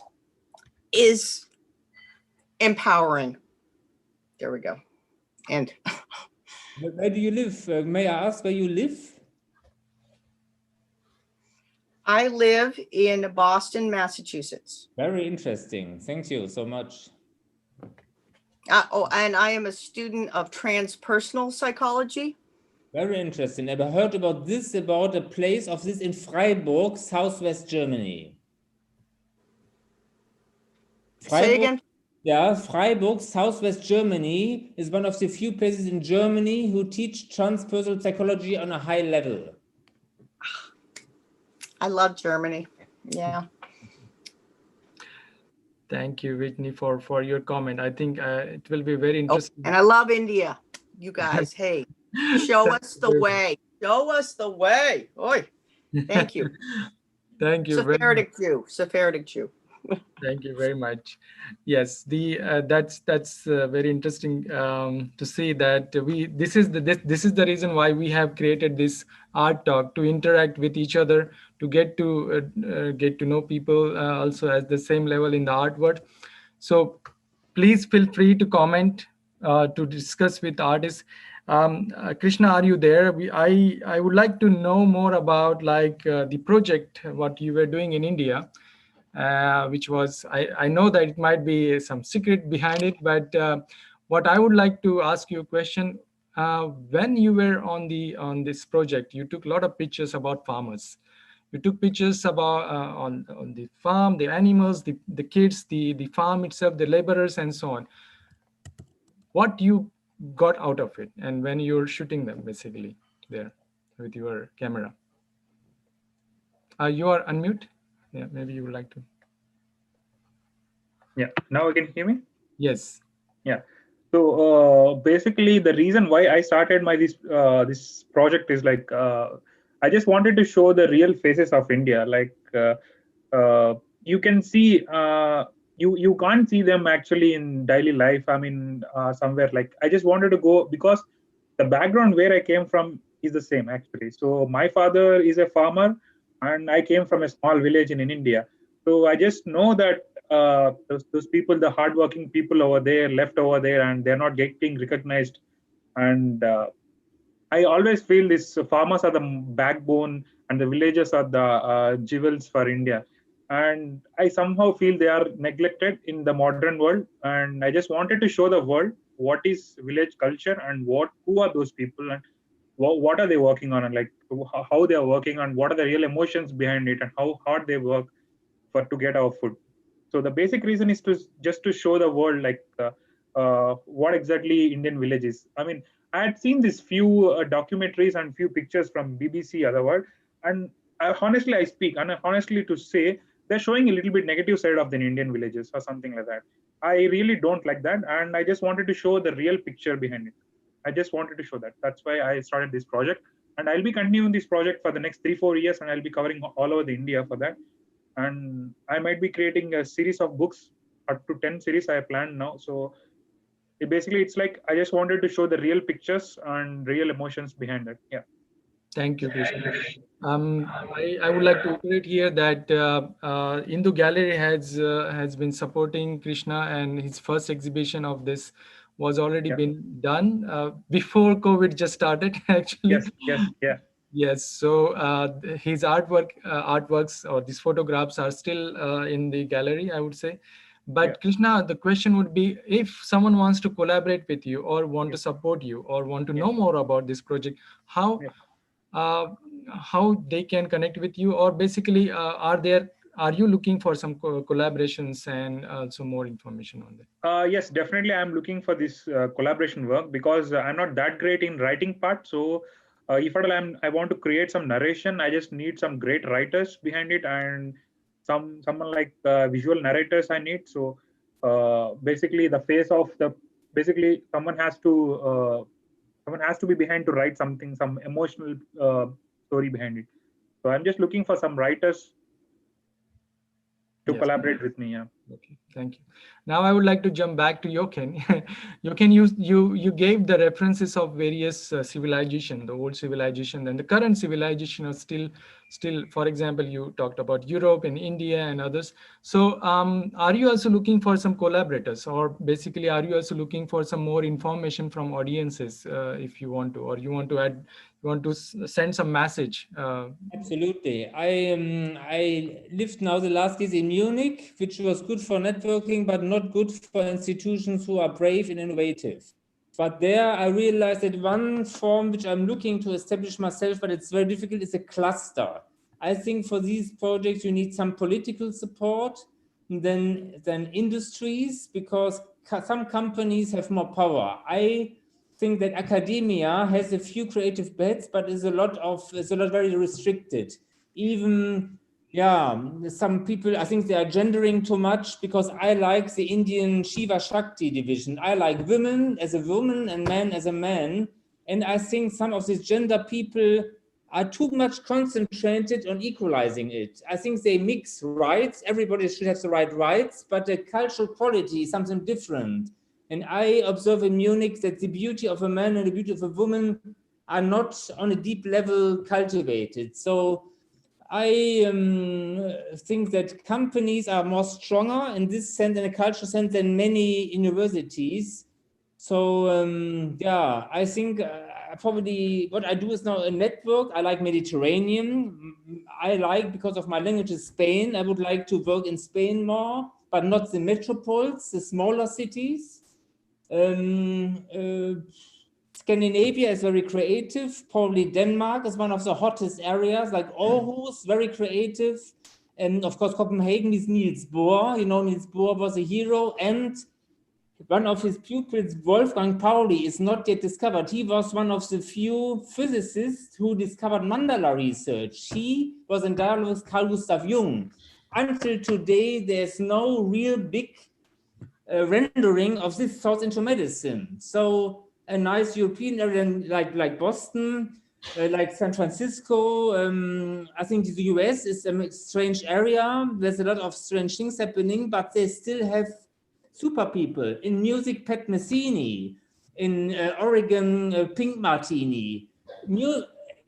Speaker 6: is empowering. There we go. And
Speaker 5: where do you live? May I ask where you live?
Speaker 6: I live in Boston, Massachusetts.
Speaker 5: Very interesting. Thank you so much.
Speaker 6: And I am a student of transpersonal psychology.
Speaker 5: Very interesting. I've heard about this, about a place of this in Freiburg, southwest Germany. Freiburg,
Speaker 6: say again?
Speaker 5: Yeah, Freiburg, southwest Germany is one of the few places in Germany who teach transpersonal psychology on a high level.
Speaker 6: I love Germany. Yeah.
Speaker 1: Thank you, Whitney, for your comment. I think it will be very interesting.
Speaker 6: And I love India. You guys, hey, show us the way. Show us the way. Oi. Thank you.
Speaker 1: Thank you.
Speaker 6: Sephardic Jew.
Speaker 1: Thank you very much. Yes, that's very interesting to see that this is the reason why we have created this art talk, to interact with each other, to get to know people also at the same level in the art world. So please feel free to comment, to discuss with artists. Krishna, are you there? I would like to know more about the project what you were doing in India. Which was, I know that it might be some secret behind it, but what I would like to ask you a question. When you were on this project, you took a lot of pictures about farmers. You took pictures about on the farm, the animals, the kids, the farm itself, the laborers, and so on. What you got out of it, and when you're shooting them, basically there with your camera. You are unmute. Yeah, maybe you would like to.
Speaker 3: Yeah, now you can hear me?
Speaker 1: Yes.
Speaker 3: Yeah. So basically, the reason why I started this project is I just wanted to show the real faces of India. You can see, you can't see them actually in daily life. I mean, somewhere I just wanted to go because the background where I came from is the same actually. So my father is a farmer, and I came from a small village in India. So I just know that those people, the hardworking people over there, left over there, and they're not getting recognized. And I always feel this farmers are the backbone, and the villages are the jewels for India. and I somehow feel they are neglected in the modern world. And I just wanted to show the world what is village culture and who are those people, and what are they working on, and like how they are working, and what are the real emotions behind it, and how hard they work for to get our food. So the basic reason is to just to show the world like what exactly Indian village is. I mean, I had seen these few documentaries and few pictures from BBC other world, and honestly I speak, and honestly to say, they're showing a little bit negative side of the Indian villages or something like that. I really don't like that, and I just wanted to show the real picture behind it. I just wanted to show that. That's why I started this project, and I'll be continuing this project for the next 3-4 years, and I'll be covering all over the India for that. And I might be creating a series of books, up to 10 series I planned now. So basically, it's like I just wanted to show the real pictures and real emotions behind it. Yeah.
Speaker 1: Thank you, Krishna. I would like to iterate here that Hindu Gallery has been supporting Krishna, and his first exhibition of this was already
Speaker 3: Yeah.
Speaker 1: been done before COVID just started. Actually,
Speaker 3: Yes.
Speaker 1: yes. So his artworks or these photographs are still in the gallery, I would say. But
Speaker 3: Yeah.
Speaker 1: Krishna, the question would be, if someone wants to collaborate with you, or want to
Speaker 3: Yes.
Speaker 1: support you, or want to
Speaker 3: Yeah.
Speaker 1: know more about this project, how
Speaker 3: Yeah.
Speaker 1: uh, how they can connect with you, or basically are you looking for some collaborations and some more information on that?
Speaker 3: Yes, definitely. I'm looking for this collaboration work because I'm not that great in writing part. So if at all I want to create some narration, I just need some great writers behind it, and someone like visual narrators I need. So basically, the face of the basically someone has to be behind to write something, some emotional story behind it. So I'm just looking for some writers to
Speaker 1: Yes.
Speaker 3: collaborate with me. Yeah.
Speaker 1: Okay, thank you. Now I would like to jump back to Jochen. Jochen, you gave the references of various civilization, the old civilization and the current civilization are still. For example, you talked about Europe and India and others. So, are you also looking for some collaborators, or basically, are you also looking for some more information from audiences, if you want to, or you want to add, you want to send some message?
Speaker 5: Absolutely. I lived now the last years in Munich, which was good for networking, but not good for institutions who are brave and innovative. But there I realized that one form which I'm looking to establish myself, but it's very difficult, is a cluster. I think for these projects, you need some political support, then industries, because some companies have more power. I think that academia has a few creative bets, but is a lot very restricted. Even some people, I think they are gendering too much, because I like the Indian Shiva Shakti division. I like women as a woman and men as a man. And I think some of these gender people are too much concentrated on equalizing it. I think they mix rights. Everybody should have the right rights, but the cultural quality is something different. And I observe in Munich that the beauty of a man and the beauty of a woman are not on a deep level cultivated. So I think that companies are more stronger in this sense, in a cultural sense, than many universities. So I think probably what I do is now a network. I like Mediterranean. I like, because of my language, is Spain. I would like to work in Spain more, but not the metropoles, the smaller cities. Scandinavia is very creative. Probably Denmark is one of the hottest areas, like Aarhus, very creative. And of course, Copenhagen is Niels Bohr. You know, Niels Bohr was a hero. And one of his pupils, Wolfgang Pauli, is not yet discovered. He was one of the few physicists who discovered mandala research. He was in dialogue with Carl Gustav Jung. Until today, there's no real big rendering of this thought into medicine. So a nice European area like Boston, like San Francisco, I think the US is a strange area. There's a lot of strange things happening, but they still have super people. In music, Pat Metheny. In Oregon, Pink Martini.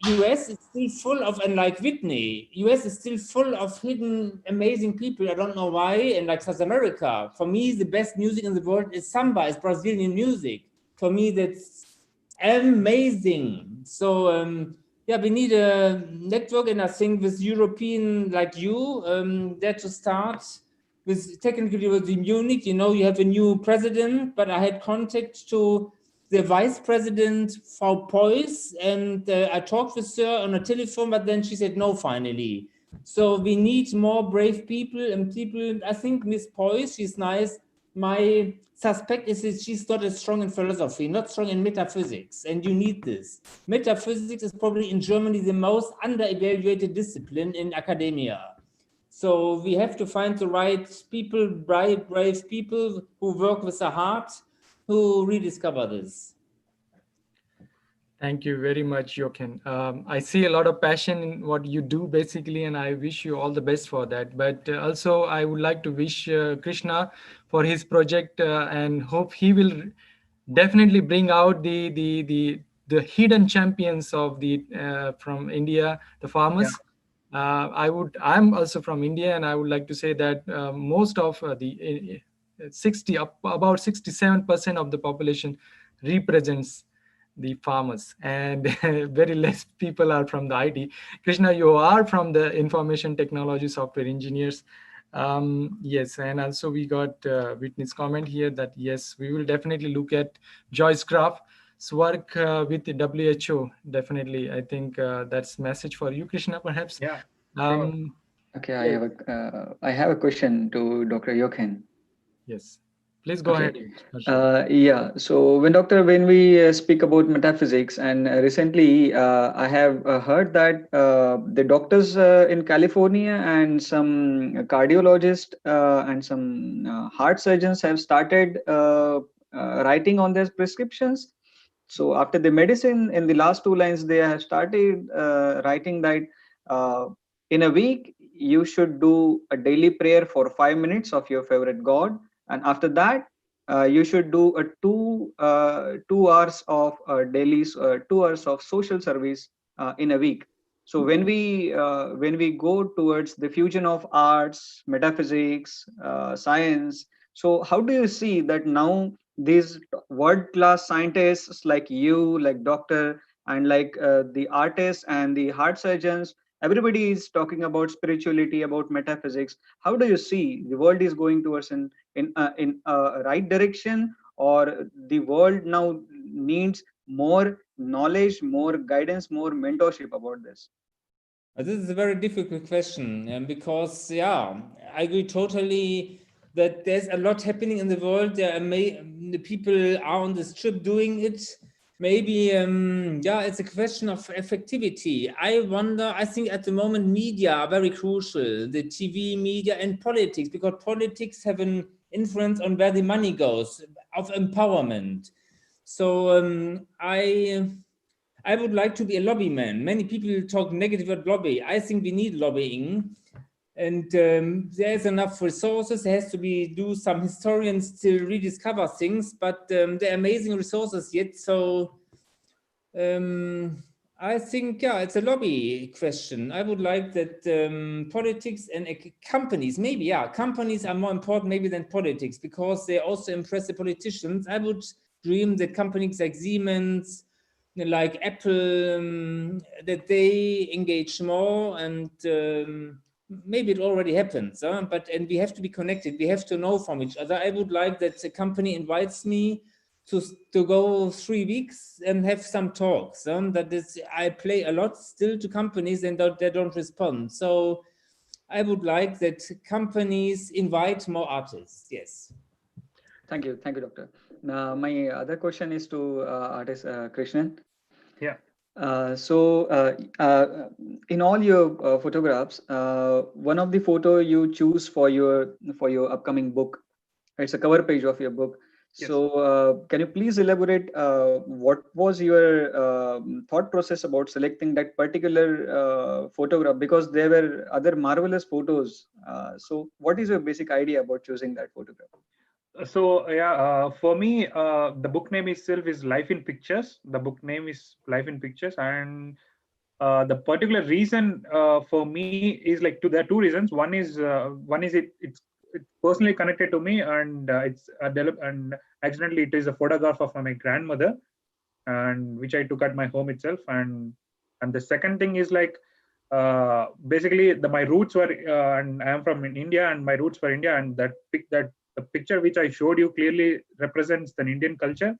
Speaker 5: US is still full of, and like Whitney, US is still full of hidden amazing people. I don't know why. And like South America, for me, the best music in the world is samba, is Brazilian music. For me, that's amazing. So yeah, we need a network, and I think with European like you, there to start with technically with the Munich, you know, you have a new president, but I had contact to the vice president for Poise, and I talked with her on a telephone, but then she said no finally. So we need more brave people, and people, I think Miss Poise, she's nice. My suspect is that she's not as strong in philosophy, not strong in metaphysics, and you need this. Metaphysics is probably in Germany the most under-evaluated discipline in academia. So we have to find the right people, brave people who work with the heart, who rediscover this.
Speaker 1: Thank you very much, Jochen. I see a lot of passion in what you do, basically, and I wish you all the best for that. But also, I would like to wish Krishna for his project and hope he will definitely bring out the hidden champions of the from India, the farmers. I'm also from India, and I would like to say that most of the 67% of the population represents the farmers, and very less people are from the IT. Krishna, you are from the information technology software engineers. Yes, and also we got Whitney's comment here that yes, we will definitely look at Joyce Graff's work with the WHO. Definitely, I think that's message for you, Krishna, perhaps.
Speaker 3: Yeah.
Speaker 1: Um,
Speaker 4: Okay,
Speaker 1: yes.
Speaker 4: I have a question to Dr. Jochen.
Speaker 1: Yes, please go
Speaker 4: Okay.
Speaker 1: ahead. Harshit.
Speaker 4: Yeah. So when we speak about metaphysics, and recently I have heard that the doctors in California and some cardiologists and some heart surgeons have started writing on their prescriptions. So after the medicine, in the last two lines, they have started writing that uh, in a week you should do a daily prayer for 5 minutes of your favorite god, and after that you should do a 2 hours of daily 2 hours of social service in a week. So when we go towards the fusion of arts, metaphysics, science, so how do you see that now these world class scientists like you, like doctor, and like the artists and the heart surgeons, everybody is talking about spirituality, about metaphysics. How do you see the world is going towards in a right direction, or the world now needs more knowledge, more guidance, more mentorship about this?
Speaker 5: This is a very difficult question, because, yeah, I agree totally that there's a lot happening in the world. The people are on this trip doing it. Maybe, yeah, it's a question of effectivity. I wonder, I think at the moment media are very crucial, the TV media and politics, because politics have an influence on where the money goes, of empowerment. So I would like to be a lobby man. Many people talk negative about lobby. I think we need lobbying, and there's enough resources. There has to do some historians to rediscover things, but there are amazing resources yet. So I think, yeah, it's a lobby question. I would like that politics and companies, maybe, yeah, companies are more important maybe than politics, because they also impress the politicians. I would dream that companies like Siemens, like Apple, that they engage more, and maybe it already happens, and we have to be connected. We have to know from each other. I would like that a company invites me to go 3 weeks and have some talks. That is, I play a lot still to companies, and they don't respond. So I would like that companies invite more artists. Yes.
Speaker 4: Thank you, doctor. Now my other question is to artist Krishnan.
Speaker 3: Yeah.
Speaker 4: In all your photographs, one of the photo you choose for your upcoming book, it's a cover page of your book.
Speaker 3: Yes.
Speaker 4: So can you please elaborate what was your thought process about selecting that particular photograph? Because there were other marvelous photos. So what is your basic idea about choosing that photograph?
Speaker 3: So yeah, for me, the book name itself is Life in Pictures. The book name is Life in Pictures, and the particular reason for me is like there are two reasons. One is it's personally connected to me, and it's developed, and accidentally it is a photograph of my grandmother, and which I took at my home itself. And And the second thing is like basically my roots were and I am from India, and my roots were India, and that the picture which I showed you clearly represents the Indian culture,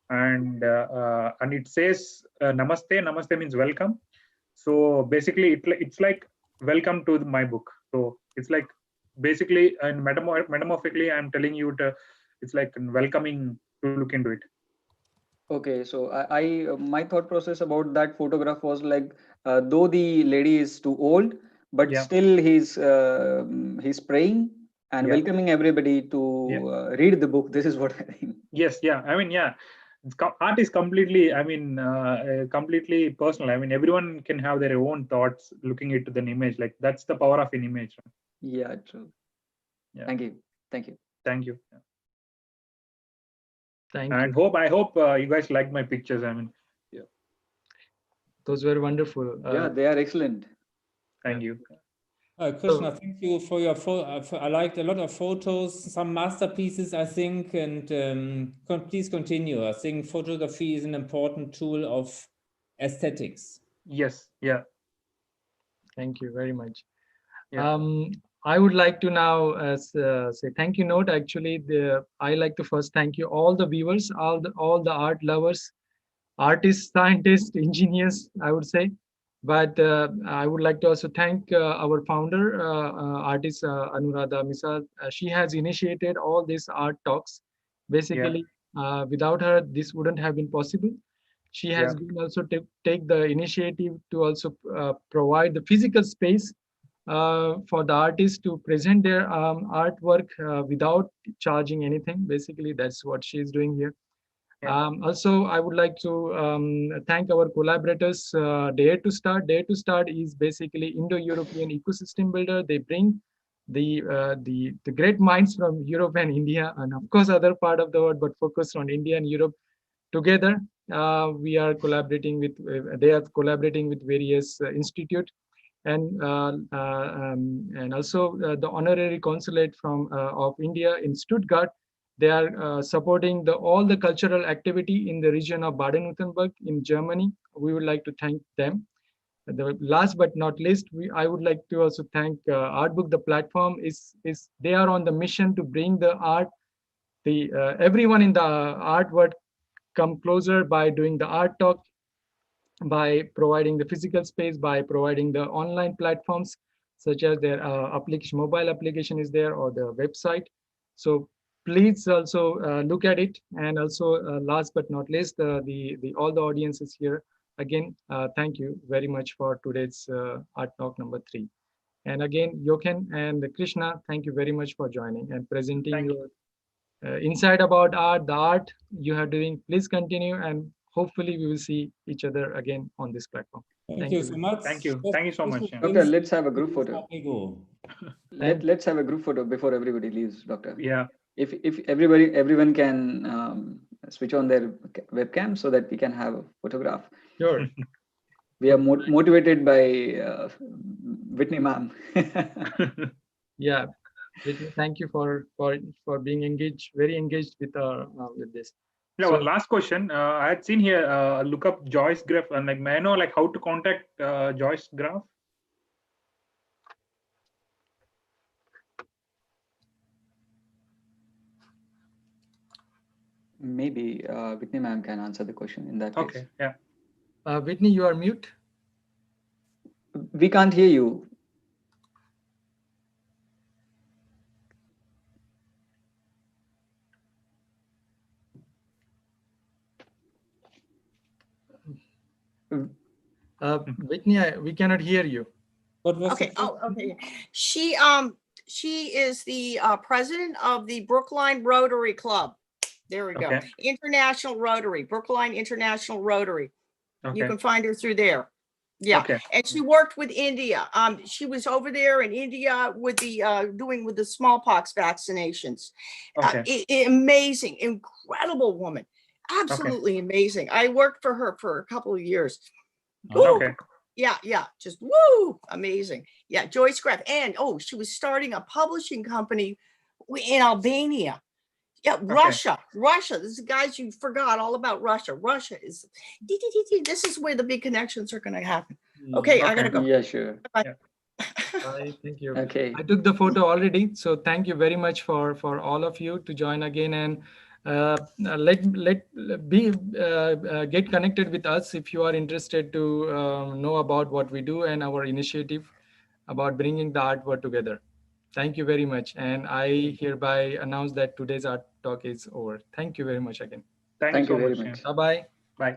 Speaker 3: and it says namaste. Namaste means welcome. So basically it's like welcome to my book. So it's like basically, and metamorphically I'm telling you it's like welcoming to look into it.
Speaker 4: Okay, so my thought process about that photograph was like, though the lady is too old, but
Speaker 3: Yeah.
Speaker 4: still he's praying and
Speaker 3: Yeah.
Speaker 4: welcoming everybody to read the book. This is what I think.
Speaker 3: Yes, yeah. I mean, yeah, art is completely, I mean, completely personal. I mean, everyone can have their own thoughts looking into an image. Like that's the power of an image.
Speaker 4: Yeah, true.
Speaker 3: Yeah.
Speaker 4: Thank you. Thank you.
Speaker 3: Thank you.
Speaker 1: Thank
Speaker 3: And
Speaker 1: you.
Speaker 3: I hope you guys like my pictures. I mean, yeah.
Speaker 1: Those were wonderful.
Speaker 4: Yeah, they are excellent.
Speaker 3: Thank you.
Speaker 5: Krishna, thank you for your I liked a lot of photos, some masterpieces, I think, and please continue. I think photography is an important tool of aesthetics.
Speaker 3: Yes. Yeah.
Speaker 1: Thank you very much.
Speaker 3: Yeah.
Speaker 1: I would like to now say thank you note. Actually, I like to first thank you all the viewers, all the art lovers, artists, scientists, engineers, I would say. But I would like to also thank our founder, artist Anuradha Misal. She has initiated all these art talks. Basically, without her, this wouldn't have been possible. She has been also take the initiative to also provide the physical space for the artists to present their artwork without charging anything. Basically, that's what she is doing here. Also, I would like to thank our collaborators. Dare to Start. Dare to Start is basically Indo-European ecosystem builder. They bring the great minds from Europe and India, and of course other part of the world, but focused on India and Europe together. We are collaborating with. They are collaborating with various institute, and also the honorary consulate from of India in Stuttgart. They are supporting all the cultural activity in the region of Baden-Württemberg in Germany. We would like to thank them. The last but not least, I would like to also thank ArtBook. The platform is they are on the mission to bring the art, everyone in the art world come closer by doing the art talk, by providing the physical space, by providing the online platforms such as their application, mobile application is there, or the website. So please also look at it. And also last but not least, the all the audiences here, again, thank you very much for today's Art Talk number 3. And again, Jochen and Krishna, thank you very much for joining and presenting your insight about art, the art you are doing. Please continue, and hopefully we will see each other again on this platform.
Speaker 5: Thank you so much.
Speaker 3: Thank you. Thank you so much.
Speaker 4: Doctor, let's have a group photo.
Speaker 5: Go.
Speaker 4: Let's have a group photo before everybody leaves, Doctor.
Speaker 3: Yeah.
Speaker 4: If everyone can switch on their webcam so that we can have a photograph.
Speaker 1: Sure.
Speaker 4: We are motivated by Whitney ma'am.
Speaker 1: Yeah. Thank you for being engaged, very engaged with this.
Speaker 3: Yeah,
Speaker 1: So-
Speaker 3: one last question. I had seen here, look up Joyce Graf, and like, may I know like how to contact Joyce Graf?
Speaker 4: Maybe Whitney ma'am can answer the question in that case.
Speaker 3: Okay, yeah.
Speaker 1: Whitney, you are mute.
Speaker 4: We can't hear you.
Speaker 1: Whitney, we cannot hear you.
Speaker 5: What was
Speaker 6: Okay.
Speaker 5: the
Speaker 6: Oh, okay. She is the president of the Brookline Rotary Club. There we go.
Speaker 3: Okay.
Speaker 6: International Rotary, Brookline International Rotary.
Speaker 3: Okay.
Speaker 6: You can find her through there. Yeah.
Speaker 3: Okay.
Speaker 6: And she worked with India. She was over there in India with the doing with the smallpox vaccinations.
Speaker 3: Okay.
Speaker 6: Amazing, incredible woman. Absolutely amazing. I worked for her for a couple of years. Woo!
Speaker 3: Okay.
Speaker 6: Yeah, just woo, amazing. Yeah, Joyce Graf. And she was starting a publishing company in Albania. Yeah, Russia. This is, guys, you forgot all about Russia. Russia is, this is where the big connections are going to happen. Okay, I gotta go.
Speaker 4: Yeah, sure.
Speaker 6: Bye.
Speaker 3: Yeah.
Speaker 1: Bye. Thank you.
Speaker 4: Okay.
Speaker 1: I took the photo already, so thank you very much for all of you to join again, and get connected with us if you are interested to know about what we do and our initiative about bringing the art world together. Thank you very much, and I hereby announce that today's art talk is over. Thank you very much again.
Speaker 3: Thank you
Speaker 4: Thank you
Speaker 3: so
Speaker 4: very
Speaker 3: much.
Speaker 4: much.
Speaker 1: Bye bye.